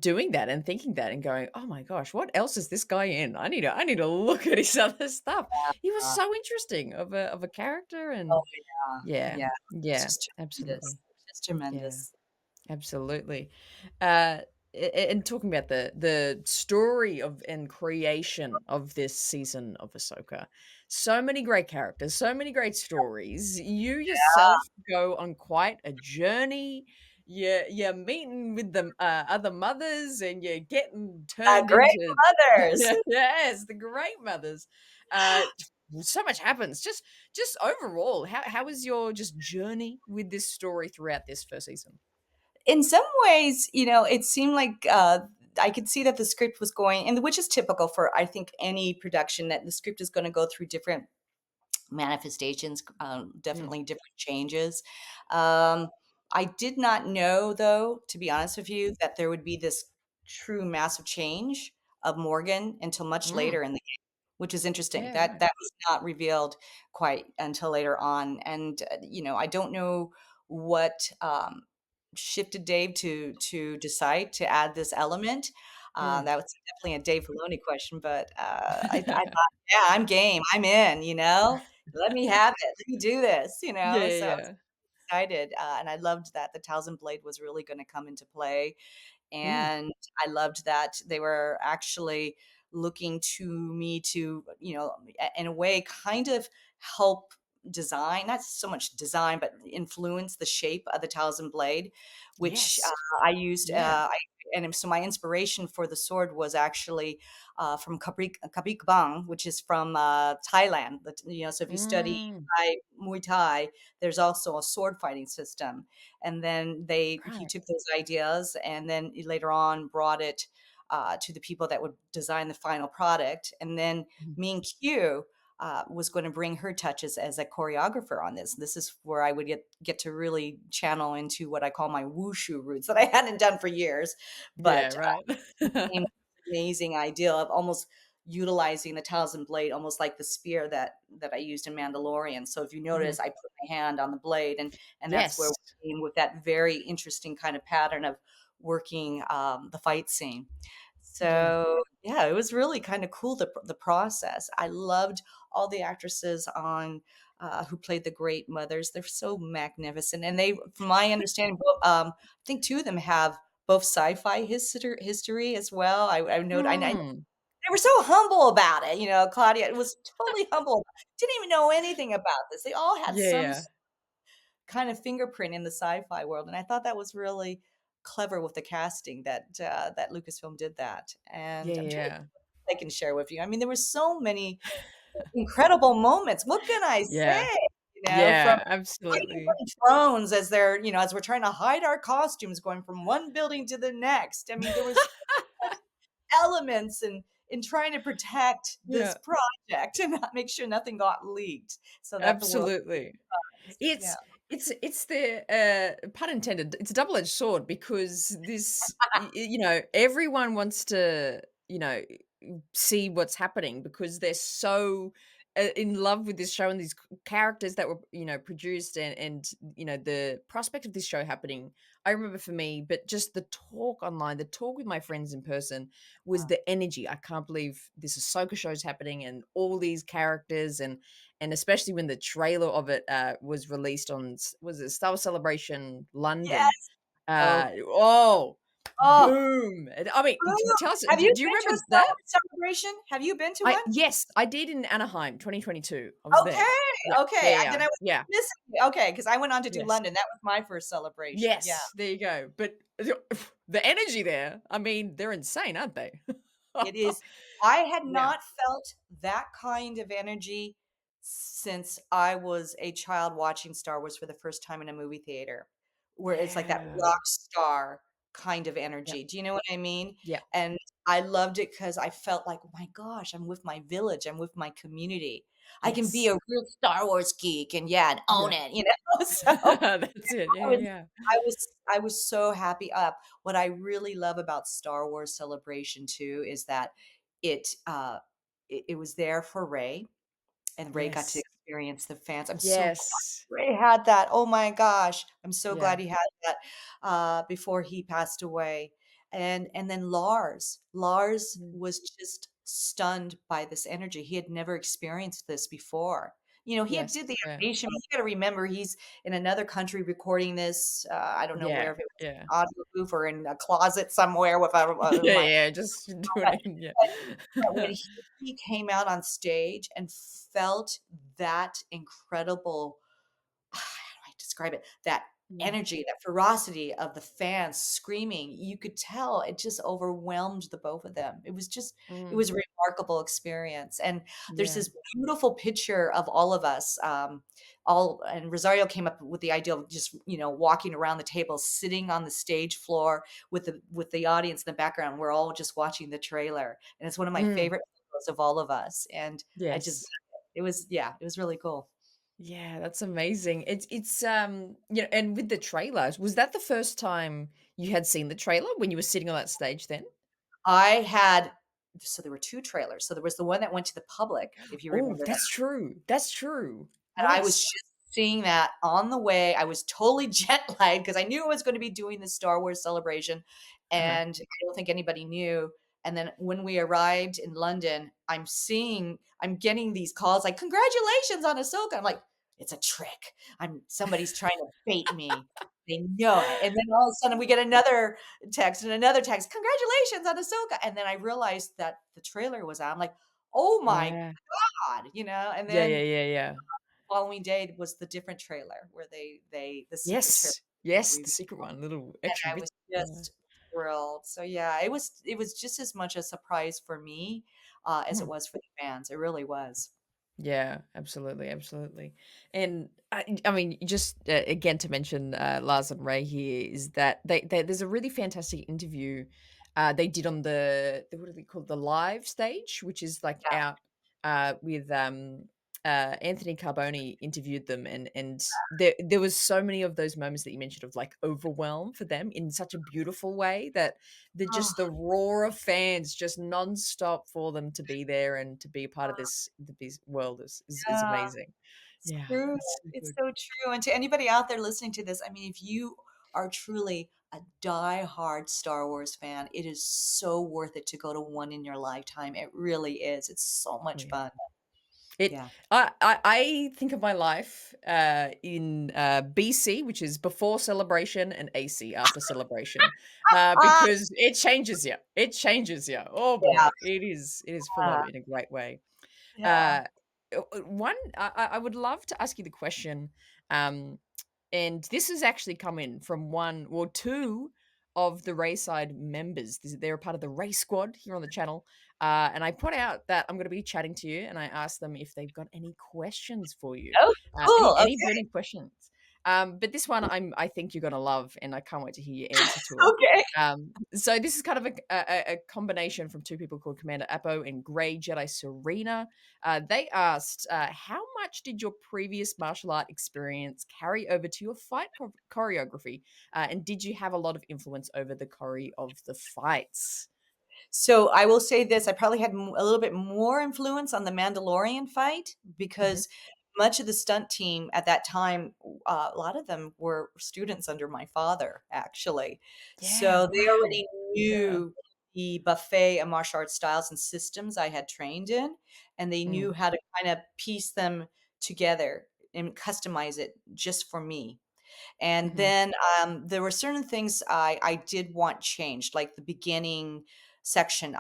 doing that and thinking that and going, "Oh my gosh, what else is this guy in? I need to look at his other stuff." He was uh, so interesting of a character oh and yeah, yeah, yeah. It's yeah, just tremendous. absolutely. It's just Yeah. tremendous. Absolutely. Uh, and talking about the story of and creation of this season of Ahsoka, so many great characters, so many great stories. You yourself go on quite a journey. You're meeting with the other mothers, and you're getting turned Great into mothers. yes, the great mothers. Uh, so much happens. Just overall, how was your just journey with this story throughout this first season? In some ways, it seemed like, I could see that the script was going, and which is typical for, I think, any production, that the script is gonna go through different manifestations, Mm, definitely different changes. Um, I did not know, though, to be honest with you, that there would be this true massive change of Morgan until much Mm. later in the game, which is interesting. Yeah, That right. that was not revealed quite until later on, and, I don't know what, shifted Dave to decide to add this element. Mm. That was definitely a Dave Filoni question, but, I thought, "Yeah, I'm game, I'm in," you know? "Let me have it, let me do this," you Yeah, know? yeah, So I was yeah. excited, and I loved that the Townsend Blade was really gonna come into play, Mm. and I loved that they were actually looking to me to, in a way, kind of help design, not so much design, but influence the shape of the Townsend Blade, which Yes. I used. Yeah. So my inspiration for the sword was actually from Kabrik Bang, which is from Thailand. So if you study Mm. Muay Thai, there's also a sword fighting system, and then he Right. took those ideas and then he later on brought it to the people that would design the final product. And then Mhm. Ming Q was going to bring her touches as a choreographer on this. This is where I would get to really channel into what I call my wushu roots that I hadn't done for years, Yeah, but right. came amazing idea of almost utilizing the Talisman blade, almost like the spear that I used in Mandalorian. So if you Mhm. notice, I put my hand on the blade, and that's where Yes. we came with that very interesting kind of pattern of working the fight scene. Yeah. So yeah, it was really kind of cool the process. I loved all the actresses on. Who played the great mothers? They're so magnificent, and from my understanding, I think two of them have both sci-fi history as well. I Mm. they were so humble about it, Claudia was totally humble, didn't even know anything about this. They all had Yeah, some yeah. kind of fingerprint in the sci-fi world, and I thought that was really clever with the casting that Lucasfilm did that, Yeah, and I'm trying to yeah. think what I can share with you. I mean, there were so many incredible moments. What can I Yeah. say? From Yeah, hiding absolutely. from drones as as we're trying to hide our costumes going from one building to the next. I mean, there was elements in trying to protect this Yeah, project and not make sure nothing got leaked so that the world absolutely. yeah. It's the, pun intended, it's a double-edged sword because everyone wants to, see what's happening because they're so, in love with this show and these characters that were, produced and the prospect of this show happening. I remember for me, but just the talk online, the talk with my friends in person was Wow. the energy. I can't believe this Ahsoka show's happening and all these characters and especially when the trailer of it, was released on was it Star Wars Celebration London? Yes. Oh, Oh, oh, boom! And I mean, ooh. tell us, Have you do you been to a remember Star that? Wars celebration? Have you been to I one? Yes, I did in Anaheim, 2022. I was there. Okay, Yeah, yeah, okay, yeah, then yeah, I was yeah. missing it. Okay, because I went on to do Yes, London. That was my first celebration, yeah. yes, there you go. But the energy there, I mean, they're insane, aren't they? It is I had Yeah. not felt that kind of energy since I was a child watching Star Wars for the first time in a movie theater, where it's like that Yeah. rock star kind of Yep. energy. Do you know what I mean? Yep. And I loved it because I felt like, "Oh my gosh, I'm with my village, I'm with my community. I can be Yes. a real Star Wars geek and, yeah, and own Yeah. it," you know? So That's it. I Yeah, was yeah. I was so happy. What I really love about Star Wars Celebration too is that it was there for Rey, and Ray got to Yes. experience the fans. I'm so glad Yes. Ray had that. Oh my gosh. I'm so glad Yeah. he had that, before he passed away. And then Lars. Lars Mm. was just stunned by this energy. He had never experienced this before. He had Yes. did the Yeah. animation. You gotta remember he's in another country recording this. I don't know where, Yeah. if it was Yeah. an audio booth or in a closet somewhere with Yeah, my yeah, just doing but it in yeah. but when he came out on stage and felt that incredible how do I describe it? That Mm, energy, that ferocity of the fans screaming, you could tell it just overwhelmed the both of them. It mm, was a remarkable experience, and there's yeah. this beautiful picture of all of us, all and Rosario came up with the idea of just, walking around the table, sitting on the stage floor with the audience in the background. We're all just watching the trailer, and it's one of my Mm, favorite photos of all of us, and I just yes. it was yeah, it was really cool. Yeah, that's amazing. And with the trailers, was that the first time you had seen the trailer when you were sitting on that stage then? I had so there were 2 trailers. So there was the one that went to the public, if you Oh, remember that. that's true. That's true. And I was Yes. just seeing that on the way. I was totally jet lagged because I knew I was gonna be doing the Star Wars celebration, Uh-huh. and I don't think anybody knew. And then when we arrived in London, I'm getting these calls like, "Congratulations on Ahsoka." I'm like, "It's a trick. Somebody's trying to bait me. They know it." And then all of a sudden we get another text and another text, "Congratulations on Ahsoka." And then I realized that the trailer was out. I'm like, "Oh my Yeah. god," you know? And Yeah, yeah, then yeah, yeah. following day was the different trailer where the secret trailer Yes. Yes, the revealed, secret one, little and extra I bit. was Yeah. just thrilled. So, yeah, it was just as much a surprise for me, as it Mm. was for the fans. It really was. Yeah, absolutely, absolutely. And I mean, just again to mention Lars and Ray here is that there's a really fantastic interview they did on what do they call it? The live stage, which is like Yeah. out with Anthony Carboni interviewed them, and there was so many of those moments that you mentioned of like overwhelm for them in such a beautiful way that Oh, the roar of fans just nonstop for them to be there and to be a part of this world is yeah. amazing. It's Yeah, true. it's so It's good. so true, and to anybody out there listening to this, I mean, if you are truly a die-hard Star Wars fan, it is so worth it to go to one in your lifetime. It really is. It's so Oh, much yeah. fun. It Yeah. I think of my life, in, BC, which is before celebration, and AC, after celebration, Ah, because it changes you. It changes you. Oh yeah, boy, it is full yeah, on in a great way. yeah. Uh, one I would love to ask you the question, um, and this has actually come in from one or two of the Rayside members. They're a part of the Ray Squad here on the channel, and I put out that I'm going to be chatting to you, and I asked them if they've got any questions for you, Oh, any cool, any okay, burning questions. But this one I think you're going to love, and I can't wait to hear your answer to it. okay. So this is kind of a combination from two people called Commander Apo and Grey Jedi Serena. They asked, how much did your previous martial art experience carry over to your fight choreography? And did you have a lot of influence over the choreo of the fights? So I will say this, I probably had a little bit more influence on the Mandalorian fight Hmm. because much of the stunt team at that time, a lot of them were students under my father, actually. Yeah, So they wow. already Yeah. knew the buffet of martial arts styles and systems I had trained in, and they Mm, knew how to kind of piece them together and customize it just for me. And hmm. then, there were certain things I did want changed, like the beginning section.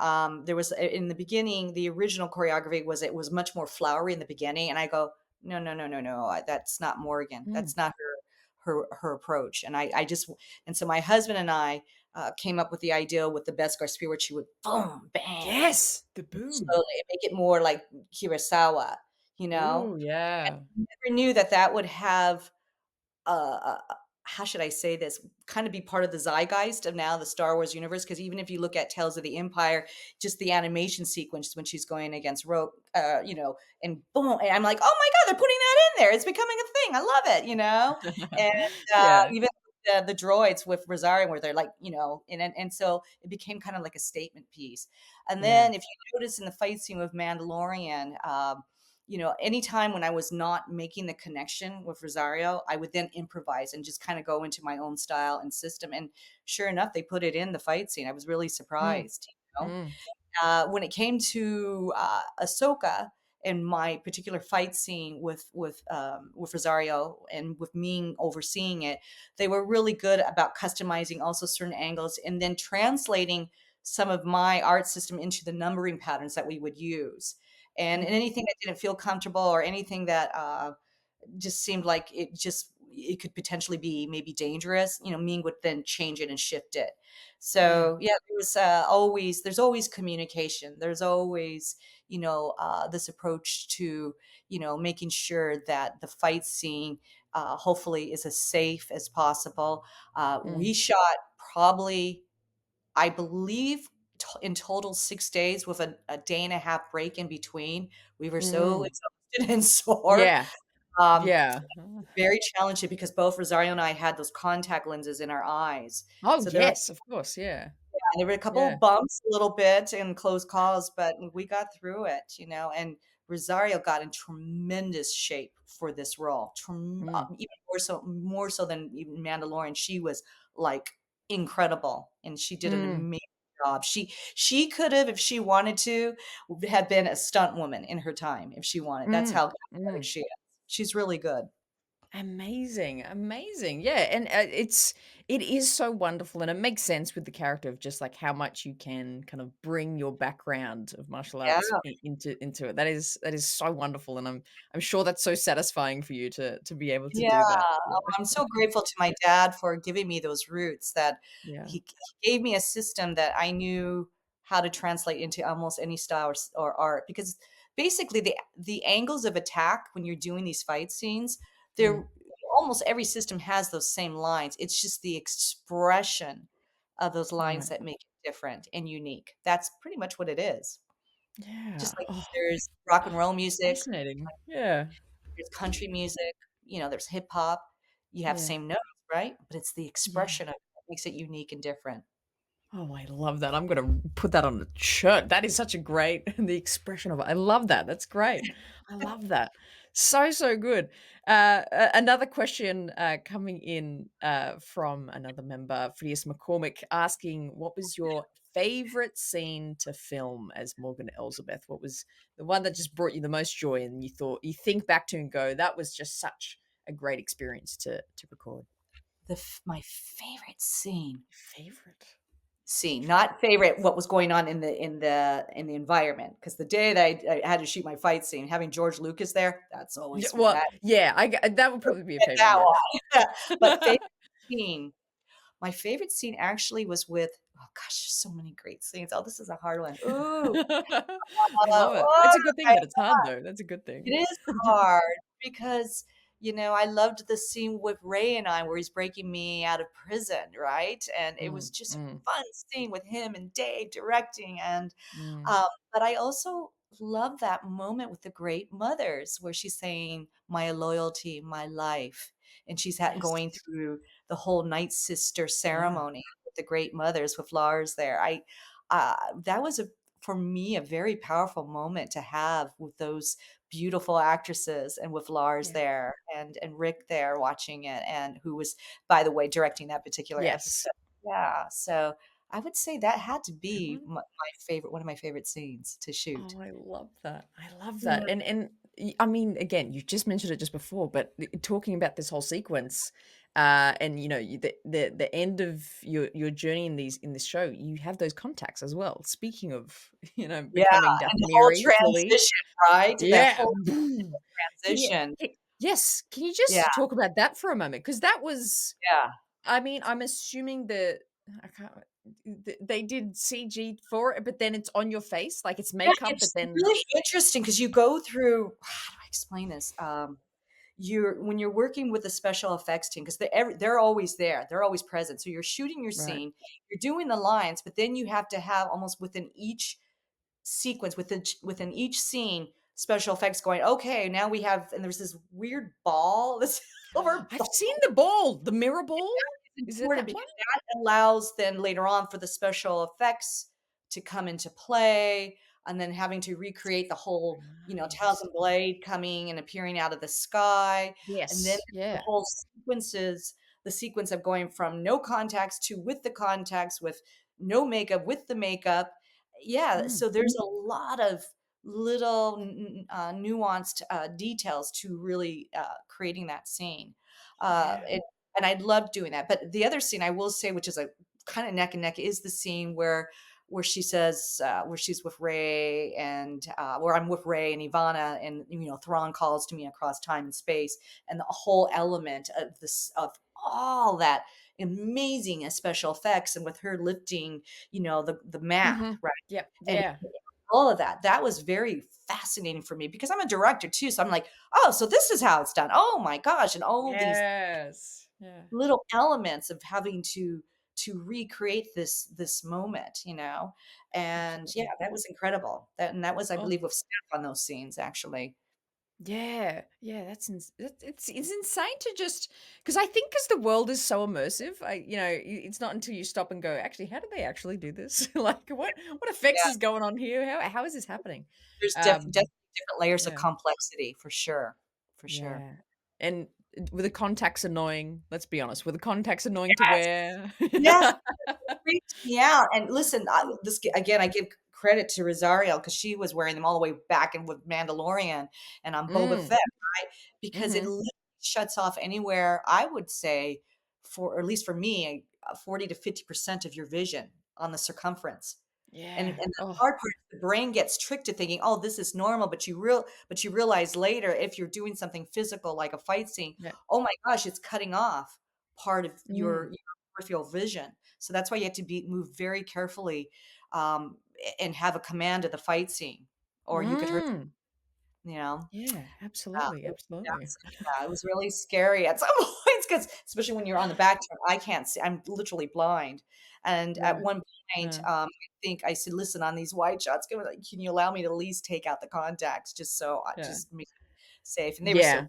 There was in the beginning, the original choreography was it was much more flowery in the beginning, and I go, "No, no, no, no, no, that's not Morgan. Mm. That's not her approach." I just and so my husband and I, came up with the idea with the Beskar spear, which she would boom, bang, Yes, the boom. slowly make it more like Kurosawa, you know? Oh, yeah. I never knew that that would have how should I say this? Kind of be part of the zeitgeist of now the Star Wars universe. Because even if you look at Tales of the Empire, just the animation sequence when she's going against Rogue, and boom, and I'm like, oh my god, they're putting that in there. It's becoming a thing. I love it, And Yeah, even the droids with Rosario, where they're like, and so it became kind of like a statement piece. And yeah. then if you notice in the fight scene with Mandalorian, anytime when I was not making the connection with Rosario, I would then improvise and just kind of go into my own style and system. And sure enough, they put it in the fight scene. I was really Mm, surprised. mm, When it came to Ahsoka and my particular fight scene with Rosario and with me overseeing it, they were really good about customizing also certain angles and then translating some of my art system into the numbering patterns that we would use. And mhm. anything that didn't feel comfortable or anything that just seemed like it could potentially be maybe dangerous, Ming would then change it and shift it. Yeah, So yeah, there's always communication. There's always, this approach to, making sure that the fight scene hopefully is as safe as possible. mm, We shot probably, I believe, in total 6 days with a day and a half break in between. We were so mm. exhausted and sore. Yeah, Um, yeah. very challenging because both Rosario and I had those contact lenses in our eyes. Oh, So there yes, of course, yeah. there were a couple Yeah. of bumps a little bit and close calls, but we got through it, and Rosario got in tremendous shape for this role, Mm. even more so than even Mandalorian. She was, like, incredible, and she did an Mm. amazing job. She could have, if she wanted to, had been a stunt woman in her time if she wanted. That's Mm. how athletic Mm. she is. She's really good. Amazing, amazing. Yeah, and, it is so wonderful, and it makes sense with the character of just, like, how much you can kind of bring your background of martial Yeah. arts I into it. That is so wonderful, and I'm sure that's so satisfying for you to be able to Yeah, do that. I'm Yeah. so grateful to my dad for giving me those roots that Yeah. he gave me a system that I knew how to translate into almost any style or art, because basically the angles of attack when you're doing these fight scenes, Mm. they're almost every system has those same lines. It's just the expression of those lines Right. that make it different and unique. That's pretty much what it is. Yeah. Just like Oh, there's rock and roll music, fascinating. Yeah. there's country music, there's hip hop. You have Yeah. same notes, right? But it's the Yeah. expression of it that makes it unique and different. Oh, I love that. I'm gonna put that on a shirt. That is such a great the expression of it. I love that. That's great. I love that. So, so good. Another question coming in from another member, Phineas McCormick, asking, what was your favorite scene to film as Morgan Elsbeth? What was the one that just brought you the most joy and you think back to and go, that was just such a great experience to record? My favorite scene. Favorite? Scene, not favorite what was going on in the environment. Because the day that I had to shoot my fight scene, having George Lucas there, that's Yeah, always well, that yeah, that would probably be a get favorite, that yeah. one. But favorite scene, my favorite scene actually was with, oh gosh, there's so many great scenes. Oh, this is a hard one. Ooh, I love it. It's oh, a good thing okay. that it's hard, though. That's a good It thing. is hard because, I loved the scene with Ray and I where he's breaking me out of prison, right? And it was Mm, just mm, a fun scene with him and Dave directing, and, mm. but I also love that moment with the great mothers where she's saying, "My loyalty, my life," and she's Yes. going through the whole Night Sister Yeah. ceremony with the great mothers with Lars there. That was for me, a very powerful moment to have with those beautiful actresses and with Lars Yeah. there and Rick there watching it, and who was, by the way, directing that particular Yes. episode. Yeah, so I would say that had to Good be one. my favorite one of my favorite scenes to shoot. Oh, I love that. I love that. Yeah. I mean, again, you just mentioned it just before, but talking about this whole sequence, and the end of your journey in this show, you have those contacts as well. Speaking of, Yeah, becoming and the whole Dathomiri fully. transition, right? That Yeah. whole Boom. transition. Yes, can you Yeah, just talk about that for a moment? Because that was, yeah. I mean, I'm assuming that I can't they did CG for it, but then it's on your face, like it's Yeah, makeup, but it's then really interesting because you go through, how do I explain this? When you're working with the special effects team, because they're always there, they're always present. So you're shooting your right. scene, you're doing the lines, but then you have to have almost within each sequence, within each scene, special effects going, okay, now we have, and there's this weird ball, this silver I've ball. seen the ball, the mirror ball. It's Is it important that one? because that allows then later on for the special effects to come into play, and then having to recreate the whole, Right. Talcum Blade coming and appearing out of the sky, and then Yes. the Yeah. whole the sequence of going from no contacts to with the contacts, with no makeup, with the makeup. Yeah, Mm. so there's a lot of little nuanced details to really creating that scene. Uh, Yeah. and I love doing that. But the other scene I will say, which is a kind of neck and neck, is the scene where she says where she's with Ray, and where I'm with Ray and Ivana, and Thrawn calls to me across time and space, and the whole element of this of all that amazing special effects, and with her lifting, the map, Mhm. right? Yep. And Yeah. all of that. That was very fascinating for me because I'm a director too. So I'm like, oh, so this is how it's done. Oh my gosh. And all these Yes. Yeah. little elements of having to recreate this moment, and yeah, Absolutely. that was incredible. That was, I Oh, believe, with Steph on those scenes actually. Yeah, yeah, it's insane to just because I think because the world is so immersive, it's not until you stop and go, "Actually, how did they actually do this? Like, what effects Yeah, is going on here? How is this happening?" there's Um, definitely different layers of yeah, complexity for sure, for sure. yeah, and were the contacts annoying? Let's be honest, were the contacts annoying to Yes, wear? yes, it freaked me out, and listen, again, I give credit to Rosario because she was wearing them all the way back in with Mandalorian and on Boba Mm, Fett, right? Because it mhm, literally shuts off anywhere, I would say, for or at least for me, 40 to 50% of your vision on the circumference. And yeah, the oh, hard part is the brain gets tricked to thinking, "Oh, this is normal," but you realize later if you're doing something physical like a fight scene, yeah, "Oh my gosh, it's cutting off part of mm, your peripheral vision." So that's why you have to be move very carefully, and have a command of the fight scene, or you could hurt, mm, you know? yeah, Yeah, absolutely, absolutely. yeah, it was really scary at some points because especially when you're on the back track, I can't see, I'm literally blind, and at Right, one point, yeah, I think I said, "Listen, on these wide shots, can you allow me to at least take out the contacts just so I yeah, just make it safe?" And they were so yeah,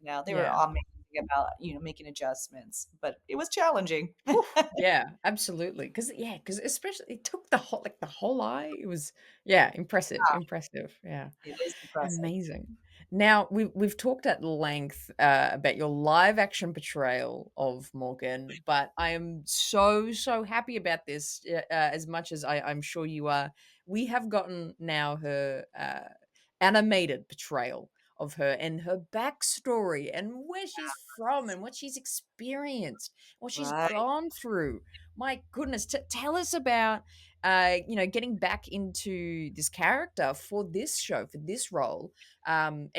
good, they were yeah. amazing about, making adjustments, but it was challenging. Whew, yeah, absolutely. Because especially it took the whole eye. It was yeah, impressive, impressive, yeah. It is impressive. Amazing. Now, we've talked at length, about your live action portrayal of Morgan, but I am so, so happy about this, as much as I'm sure you are. We have gotten now her, animated portrayal of her and her backstory and where she's from and what she's experienced, what she's Right. gone through. My goodness, tell us about getting back into this character for this show, for this role, and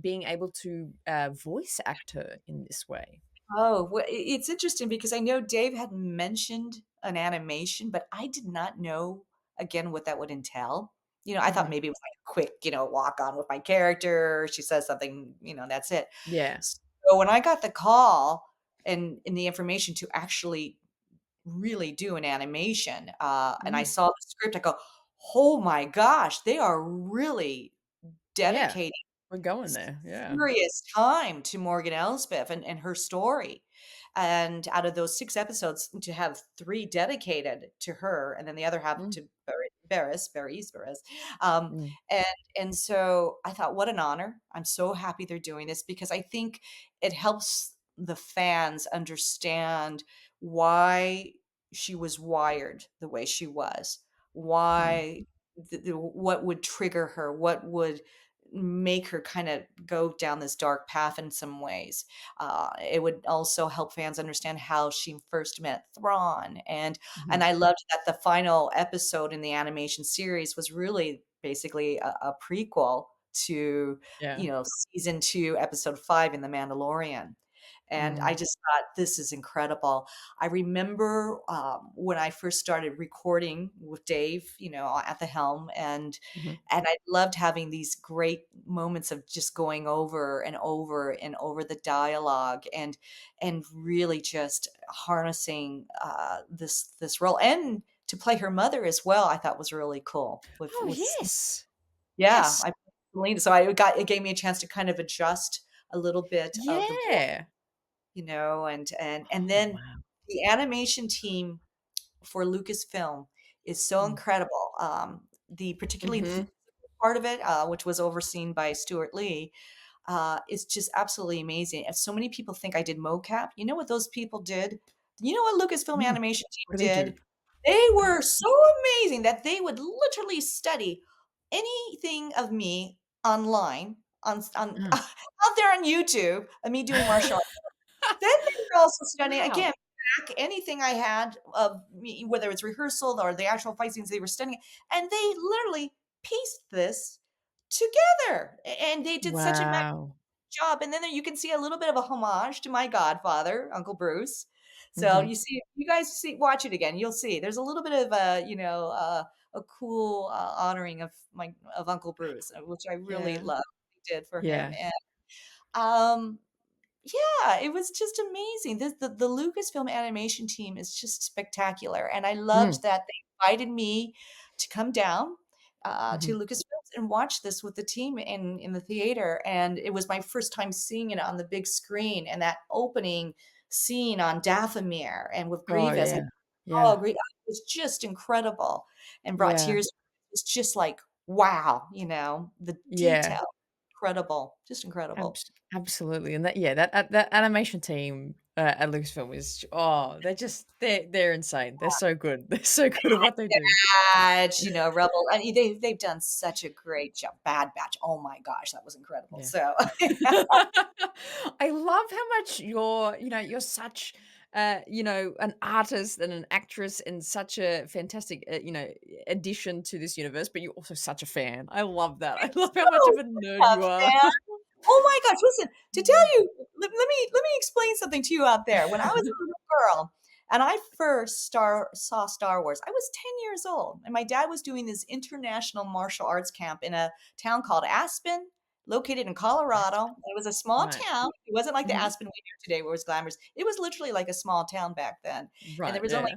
being able to voice act her in this way. Oh, well, it's interesting because I know Dave had mentioned an animation, but I did not know, again, what that would entail. I thought Hmm. maybe it was like a quick, walk on with my character. She says something, that's it. Yeah. So when I got the call and the information to actually really do an animation, and I Mm. saw the script, I go, "Oh my gosh, they are really Yeah. dedicating We're going there. Yeah. serious time to Morgan Elsbeth and her story. And out of those 6 episodes, to have 3 dedicated to her, and then the other half Mm, to Barrys, um, mm, and and so I thought, "What an honor." I'm so happy they're doing this because I think it helps the fans understand why she was wired the way she was, mm, why what would trigger her, what would make her kind of go down this dark path in some ways. It would also help fans understand how she first met Thrawn, and mhm. I loved that the final episode in the animation series was really basically a prequel to Yeah. season 2, episode 5 in The Mandalorian. And I Mm, just thought this is incredible. I remember when I first started recording with Dave, at the helm, mhm. and I loved having these great moments of just going over and over and over the dialogue and really just harnessing this role and to play her mother as well. I thought was really cool. Oh, yes. Yeah, Yes. I believe so. It gave me a chance to kind of adjust a little bit of the voice, Yeah. and Oh, then wow. the animation team for Lucasfilm is so Mm. incredible. Particularly the Mhm. physical part of it, which was overseen by Stuart Lee, is just absolutely amazing. And so many people think I did mocap. You know what those people did? You know what Lucasfilm Mm. animation What do team they do? did? They were so amazing that they would literally study anything of me online on Mm. out there on YouTube of me doing martial arts. Then they were also studying Wow. again back anything I had of me, whether it's rehearsal or the actual fight scenes they were studying, and they literally pieced this together, and they did such a Wow. job, and then there you can see a little bit of a homage to my godfather, Uncle Bruce. So Mhm. you see, you guys watch it again, you'll see there's a little bit of a cool honoring of Uncle Bruce, which I really Yeah. love. Did for him, Yeah. and um, yeah, it was just amazing. The Lucasfilm animation team is just spectacular, and I Mm. loved that they invited me to come down, to Mhm. Lucasfilm. and watched this with the team in the theater, and it was my first time seeing it on the big screen, and that opening scene on Dathomir and with Oh, Grievous, yeah. Yeah. it was just incredible and brought Yeah. tears. It's just like, wow, the Yeah. detail, incredible, just incredible. Absolutely, and that yeah, that animation team, at Lucasfilm is they're insane. They're so good. They're so good at what they do. Batch, Rebel, I mean, they've done such a great job. Bad Batch, oh my gosh, that was incredible. Yeah. So I love how much you're such, an artist and an actress and such a fantastic, addition to this universe, but you're also such a fan. I love that. I love how much so of a nerd tough, you are. man. Oh my gosh, listen, to tell Mm. you, let me explain something to you out there. When I was a little girl and I first saw Star Wars, I was 10 years old, and my dad was doing this international martial arts camp in a town called Aspen, located in Colorado. It was a small Right. town. It wasn't like the Mhm. Aspen we know today where it was glamorous. It was literally like a small town back then, and there Right, was only yeah.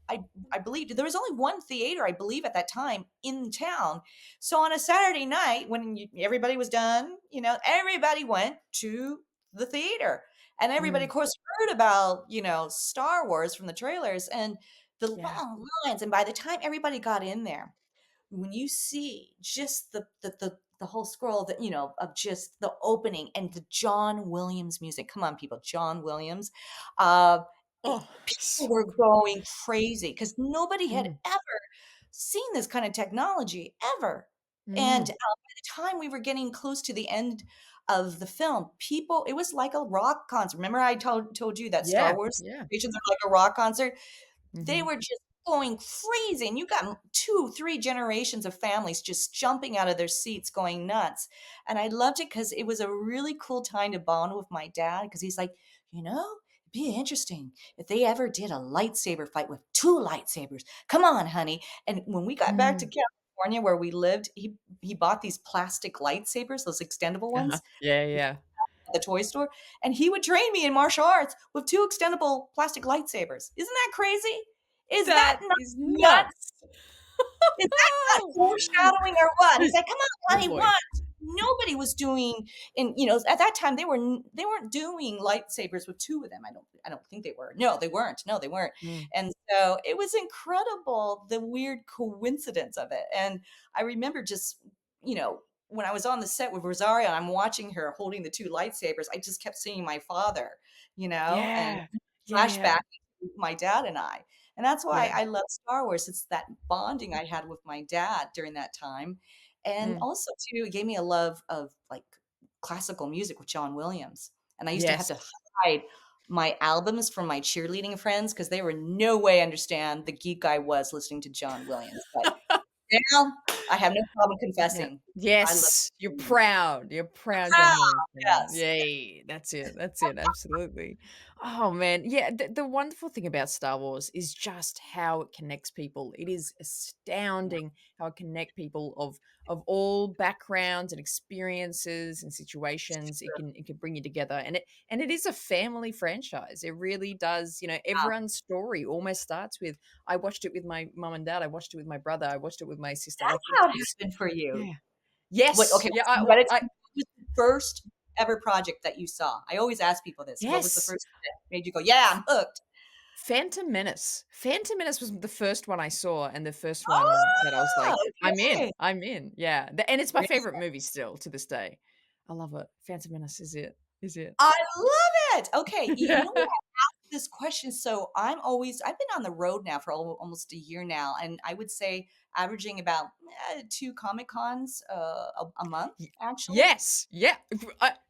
I I believe there was only one theater, I believe, at that time in town. So on a Saturday night when everybody was done, everybody went to the theater, and everybody, Mm. of course, heard about Star Wars from the trailers and the Yeah. long lines. And by the time everybody got in there, when you see just the whole scroll that of just the opening and the John Williams music. Come on, people, John Williams. Uh, Oh, People so were good. going crazy because nobody had Mm. ever seen this kind of technology ever. And Mm. by the time we were getting close to the end of the film, people, it was like a rock concert. Remember, I told you that Star Yeah, Wars yeah. stations are like a rock concert? They Mhm. were just going crazy, and you got 2, 3 generations of families just jumping out of their seats, going nuts, and I loved it because it was a really cool time to bond with my dad because he's like, "It'd be interesting if they ever did a lightsaber fight with 2 lightsabers. Come on, honey." And when we got back to Mm. California where we lived, he bought these plastic lightsabers, those extendable Uh-huh. ones, Yeah, yeah. at the toy store, and he would train me in martial arts with 2 extendable plastic lightsabers. Isn't that crazy? Is that That not is nuts? nuts. Is that not foreshadowing or what? He's like, "Come on, Oh honey, boy. what?" Nobody was doing, and, at that time, they weren't doing lightsabers with 2 of them. I don't think they were. No, they weren't. No, they weren't. Mm. And so, it was incredible, the weird coincidence of it, and I remember just, when I was on the set with Rosario and I'm watching her holding the 2 lightsabers, I just kept seeing my father, and Yeah. Yeah. flashback to my dad and I. And that's why Yeah. I love Star Wars. It's that bonding I had with my dad during that time. And Mm. also too, it gave me a love of, like, classical music with John Williams. And I used to have Yes. to hide my albums from my cheerleading friends because they were no way understand the geek I was listening to John Williams. But now I have no problem Yeah. confessing I love Yes, you're John Williams. proud. You're proud Ah, John Williams fan. yes. Yay, that's it, absolutely. Oh, man, yeah, the wonderful thing about Star Wars is just how it connects people. It is Yeah. astounding how it connect people of all backgrounds and experiences and situations. It can bring you together, and it is a family franchise. It really does, everyone's story almost starts with, "I watched it with my mom and dad, I watched it with my brother, I watched it with my sister." Like, That's how it it's happened for you. yeah. Wait, Yes. okay, Yeah, so I you well, gotta I tell me, what was the first ever project that you saw? I always ask people this. What was the yes. first that made you go, "Yeah, I'm hooked"? Phantom Menace. Phantom Menace was the first one I saw and the first one that I was Oh, like, "I'm in, okay. I'm in." Yeah, the and it's my Really? favorite movie still to this day. I love it. Phantom Menace is it. Is it. I love it. Okay, you Yeah. know what? I asked this question, so I've been on the road now for almost a year now, and I would say averaging about, 2 Comic Cons, a month, Y actually. yes. Yeah.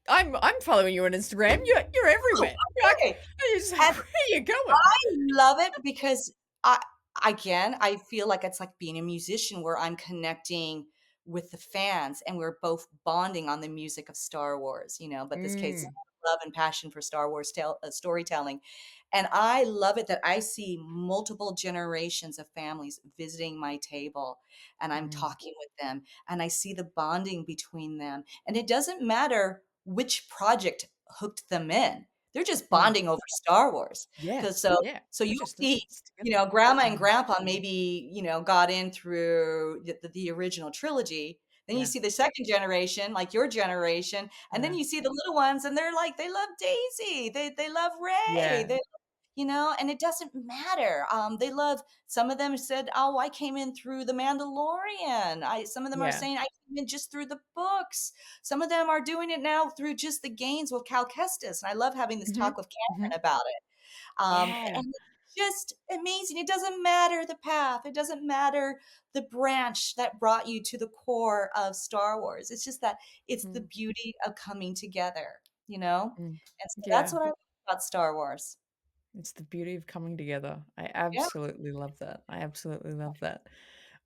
I'm following you on Instagram. You're Oh, everywhere. Like, okay. I just like, And "Where are you going?" I love it because I I feel like it's like being a musician where I'm connecting with the fans and we're both bonding on the music of Star Wars, but this case, Mm, love and passion for Star Wars storytelling. And I love it that I see multiple generations of families visiting my table and I'm mm, talking with them and I see the bonding between them. And it doesn't matter which project hooked them in. They're just mm. bonding over Star Wars. Yeah. 'Cause so Yeah. so They're you'll just see, it's together. grandma and Mm, grandpa maybe, got in through the original trilogy. Then you Yeah. see the second generation, like your generation, and then Yeah. you see the little ones, and they're like, they love Daisy, they love Ray, Yeah. they and it doesn't matter. They love. Some of them said, "Oh, I came in through The Mandalorian." Some of them are Yeah. saying, "I came in just through the books." Some of them are doing it now through just the games with Cal Kestis, and I love having this Mhm. talk with Mhm. Cameron about it. Yeah. And it's just amazing. It doesn't matter the path. It doesn't matter the branch that brought you to the core of Star Wars. It's just that it's the Mm. beauty of coming together, you know? Mm. And so that's Yeah. what I love about Star Wars. It's the beauty of coming together. I Yeah. absolutely love that. I absolutely love that.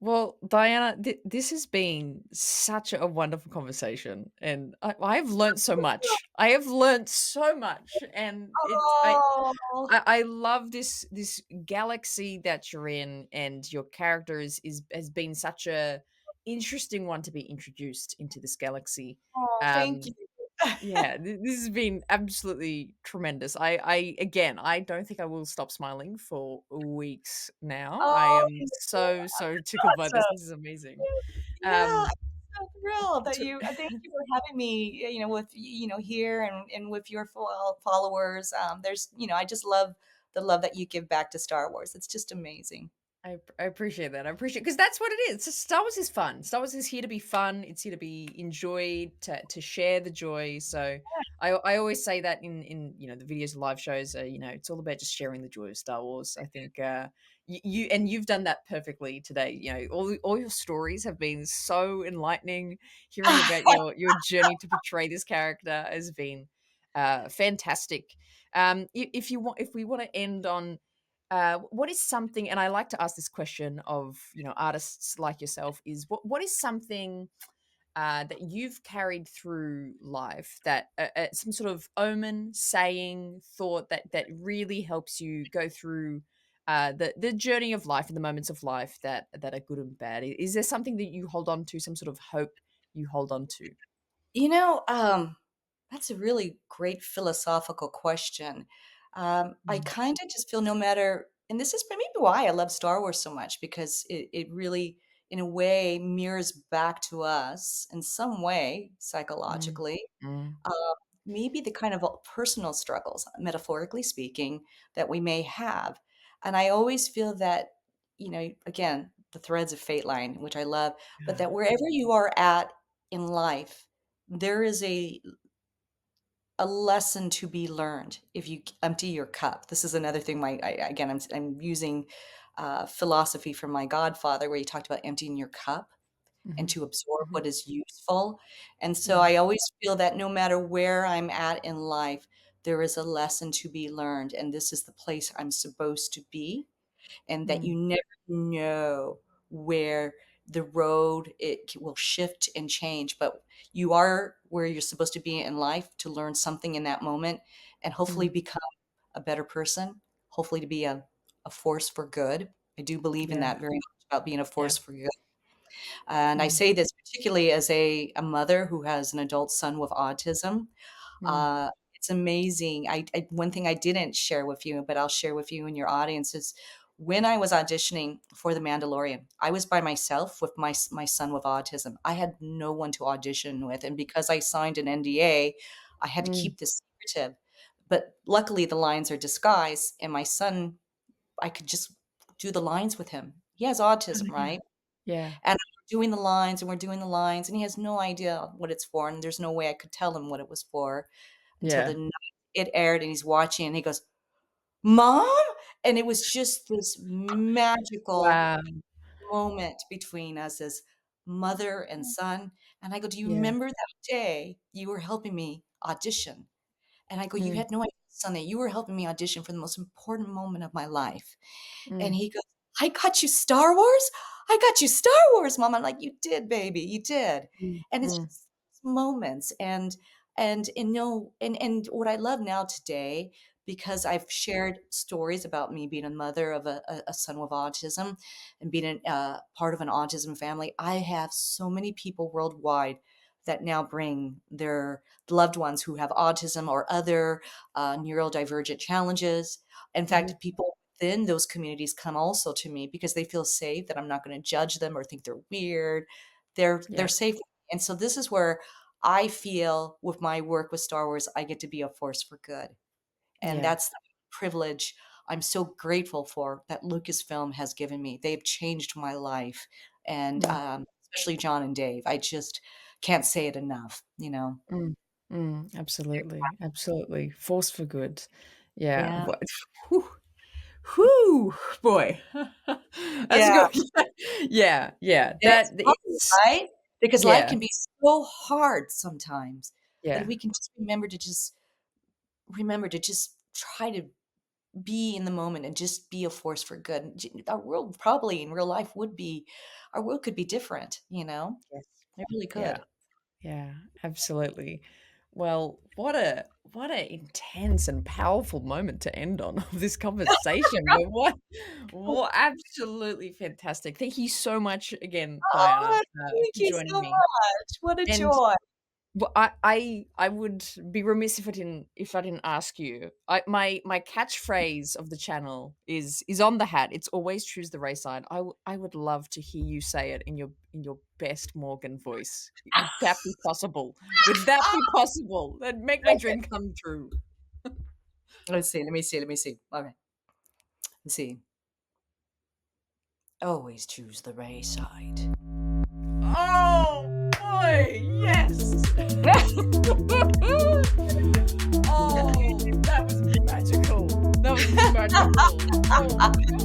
Well, Diana, this has been such a wonderful conversation, and I've learnt so much. I have learnt so much, and Oh, I love this galaxy that you're in, and your character is has been such a interesting one to be introduced into this galaxy. oh, thank you. Um, yeah, this has been absolutely tremendous. I again, I don't think I will stop smiling for weeks now. I Oh, am so tickled by this. awesome. This is amazing. Yeah, Um, I'm so thrilled that to thank you for having me, with, here and with your followers. I just love the love that you give back to Star Wars. It's just amazing. I appreciate that. I appreciate because that's what it is. Star Wars is fun. Star Wars is here to be fun. It's here to be enjoyed, to share the joy. So I always say that in the videos, live shows. It's all about just sharing the joy of Star Wars. I think you've done that perfectly today. All your stories have been so enlightening. Hearing about your journey to portray this character has been fantastic. If we want to end on what is something, and I like to ask this question of artists like yourself, is what is something that you've carried through life that some sort of omen, saying, thought that really helps you go through the journey of life and the moments of life that are good and bad. Is there something that you hold on to, some sort of hope you hold on to? You know, um, that's a really great philosophical question. I Mm, kind of just feel no matter, and this is maybe why I love Star Wars so much because it really, in a way, mirrors back to us in some way, mm, psychologically, mm, uh, maybe the kind of personal struggles, metaphorically speaking, that we may have. And I always feel that, again, the threads of fate line, which I love, but yeah, that wherever you are at in life, there is a lesson to be learned if you empty your cup. This is another thing. Again, I'm using philosophy from my godfather, where he talked about emptying your cup and mhm, to absorb mhm, what is useful. And so yeah, I always feel that no matter where I'm at in life, there is a lesson to be learned, and this is the place I'm supposed to be, and that mm, you never know where the road will shift and change, but you are where you're supposed to be in life to learn something in that moment and hopefully mm, become a better person, hopefully to be a force for good. I do believe in yeah, that very much, about being a yeah, force for good. And I mm, say this particularly as a mother who has an adult son with autism. mm, It's amazing. One thing I didn't share with you, but I'll share with you and your audience, is when I was auditioning for The Mandalorian, I was by myself with my son with autism. I had no one to audition with, and because I signed an NDA, I had to mm. keep this secretive. But luckily, the lines are disguised, and my son, I could just do the lines with him. He has autism, Yeah. right? Yeah. And we're doing the lines, and we're doing the lines, and he has no idea what it's for, and there's no way I could tell him what it was for until the Yeah. night it aired, and he's watching, and he goes, "Mom?" And it was just this magical Wow. moment between us as mother and son, and I go, "Do you Yeah. remember that day you were helping me audition?" And I go, "You Mm, had no idea, son, that you were helping me audition for the most important moment of my life." And mm, he goes, "I got you Star Wars? I got you Star Wars, mom." I'm like, "You did, baby, you did." mm, And it's mm, just moments, and no, and what I love now today, because I've shared stories about me being a mother of a son with autism and being part of an autism family, I have so many people worldwide that now bring their loved ones who have autism or other neurodivergent challenges. In mhm, fact, people within those communities come also to me because they feel safe, that I'm not going to judge them or think they're weird, They're Yeah, safe, and so this is where I feel with my work with Star Wars, I get to be a force for good, and yeah, that's the privilege I'm so grateful for that Lucasfilm has given me. They've changed my life, and, mm, especially John and Dave. I just can't say it enough, you know? mm, absolutely, absolutely. Force for good. Yeah, Yeah. what whew, whew, boy. That's Yeah. good. Yeah, yeah, And it's hard, it's right? Because life yeah, can be so hard sometimes that yeah, we can just remember to just try to be in the moment and just be a force for good. Our world probably in real life would be our world could be different, you know? yes, It really yeah. could. Yeah, absolutely. Well, what a intense and powerful moment to end on of this conversation. But what absolutely fantastic. Thank you so much again, Diana, Oh, thank for you joining so me. much. What a And joy. well, I would be remiss if I didn't ask you. My catchphrase of the channel is on the hat. It's always choose the race side. I would love to hear you say it in your best Morgan voice. Would that be possible? Would that be possible? That'd make my Okay. dream come true. Let me see. Okay. Let's see. Always choose the Ray side. Oh boy, yes. Oh, that was magical. That was magical. Oh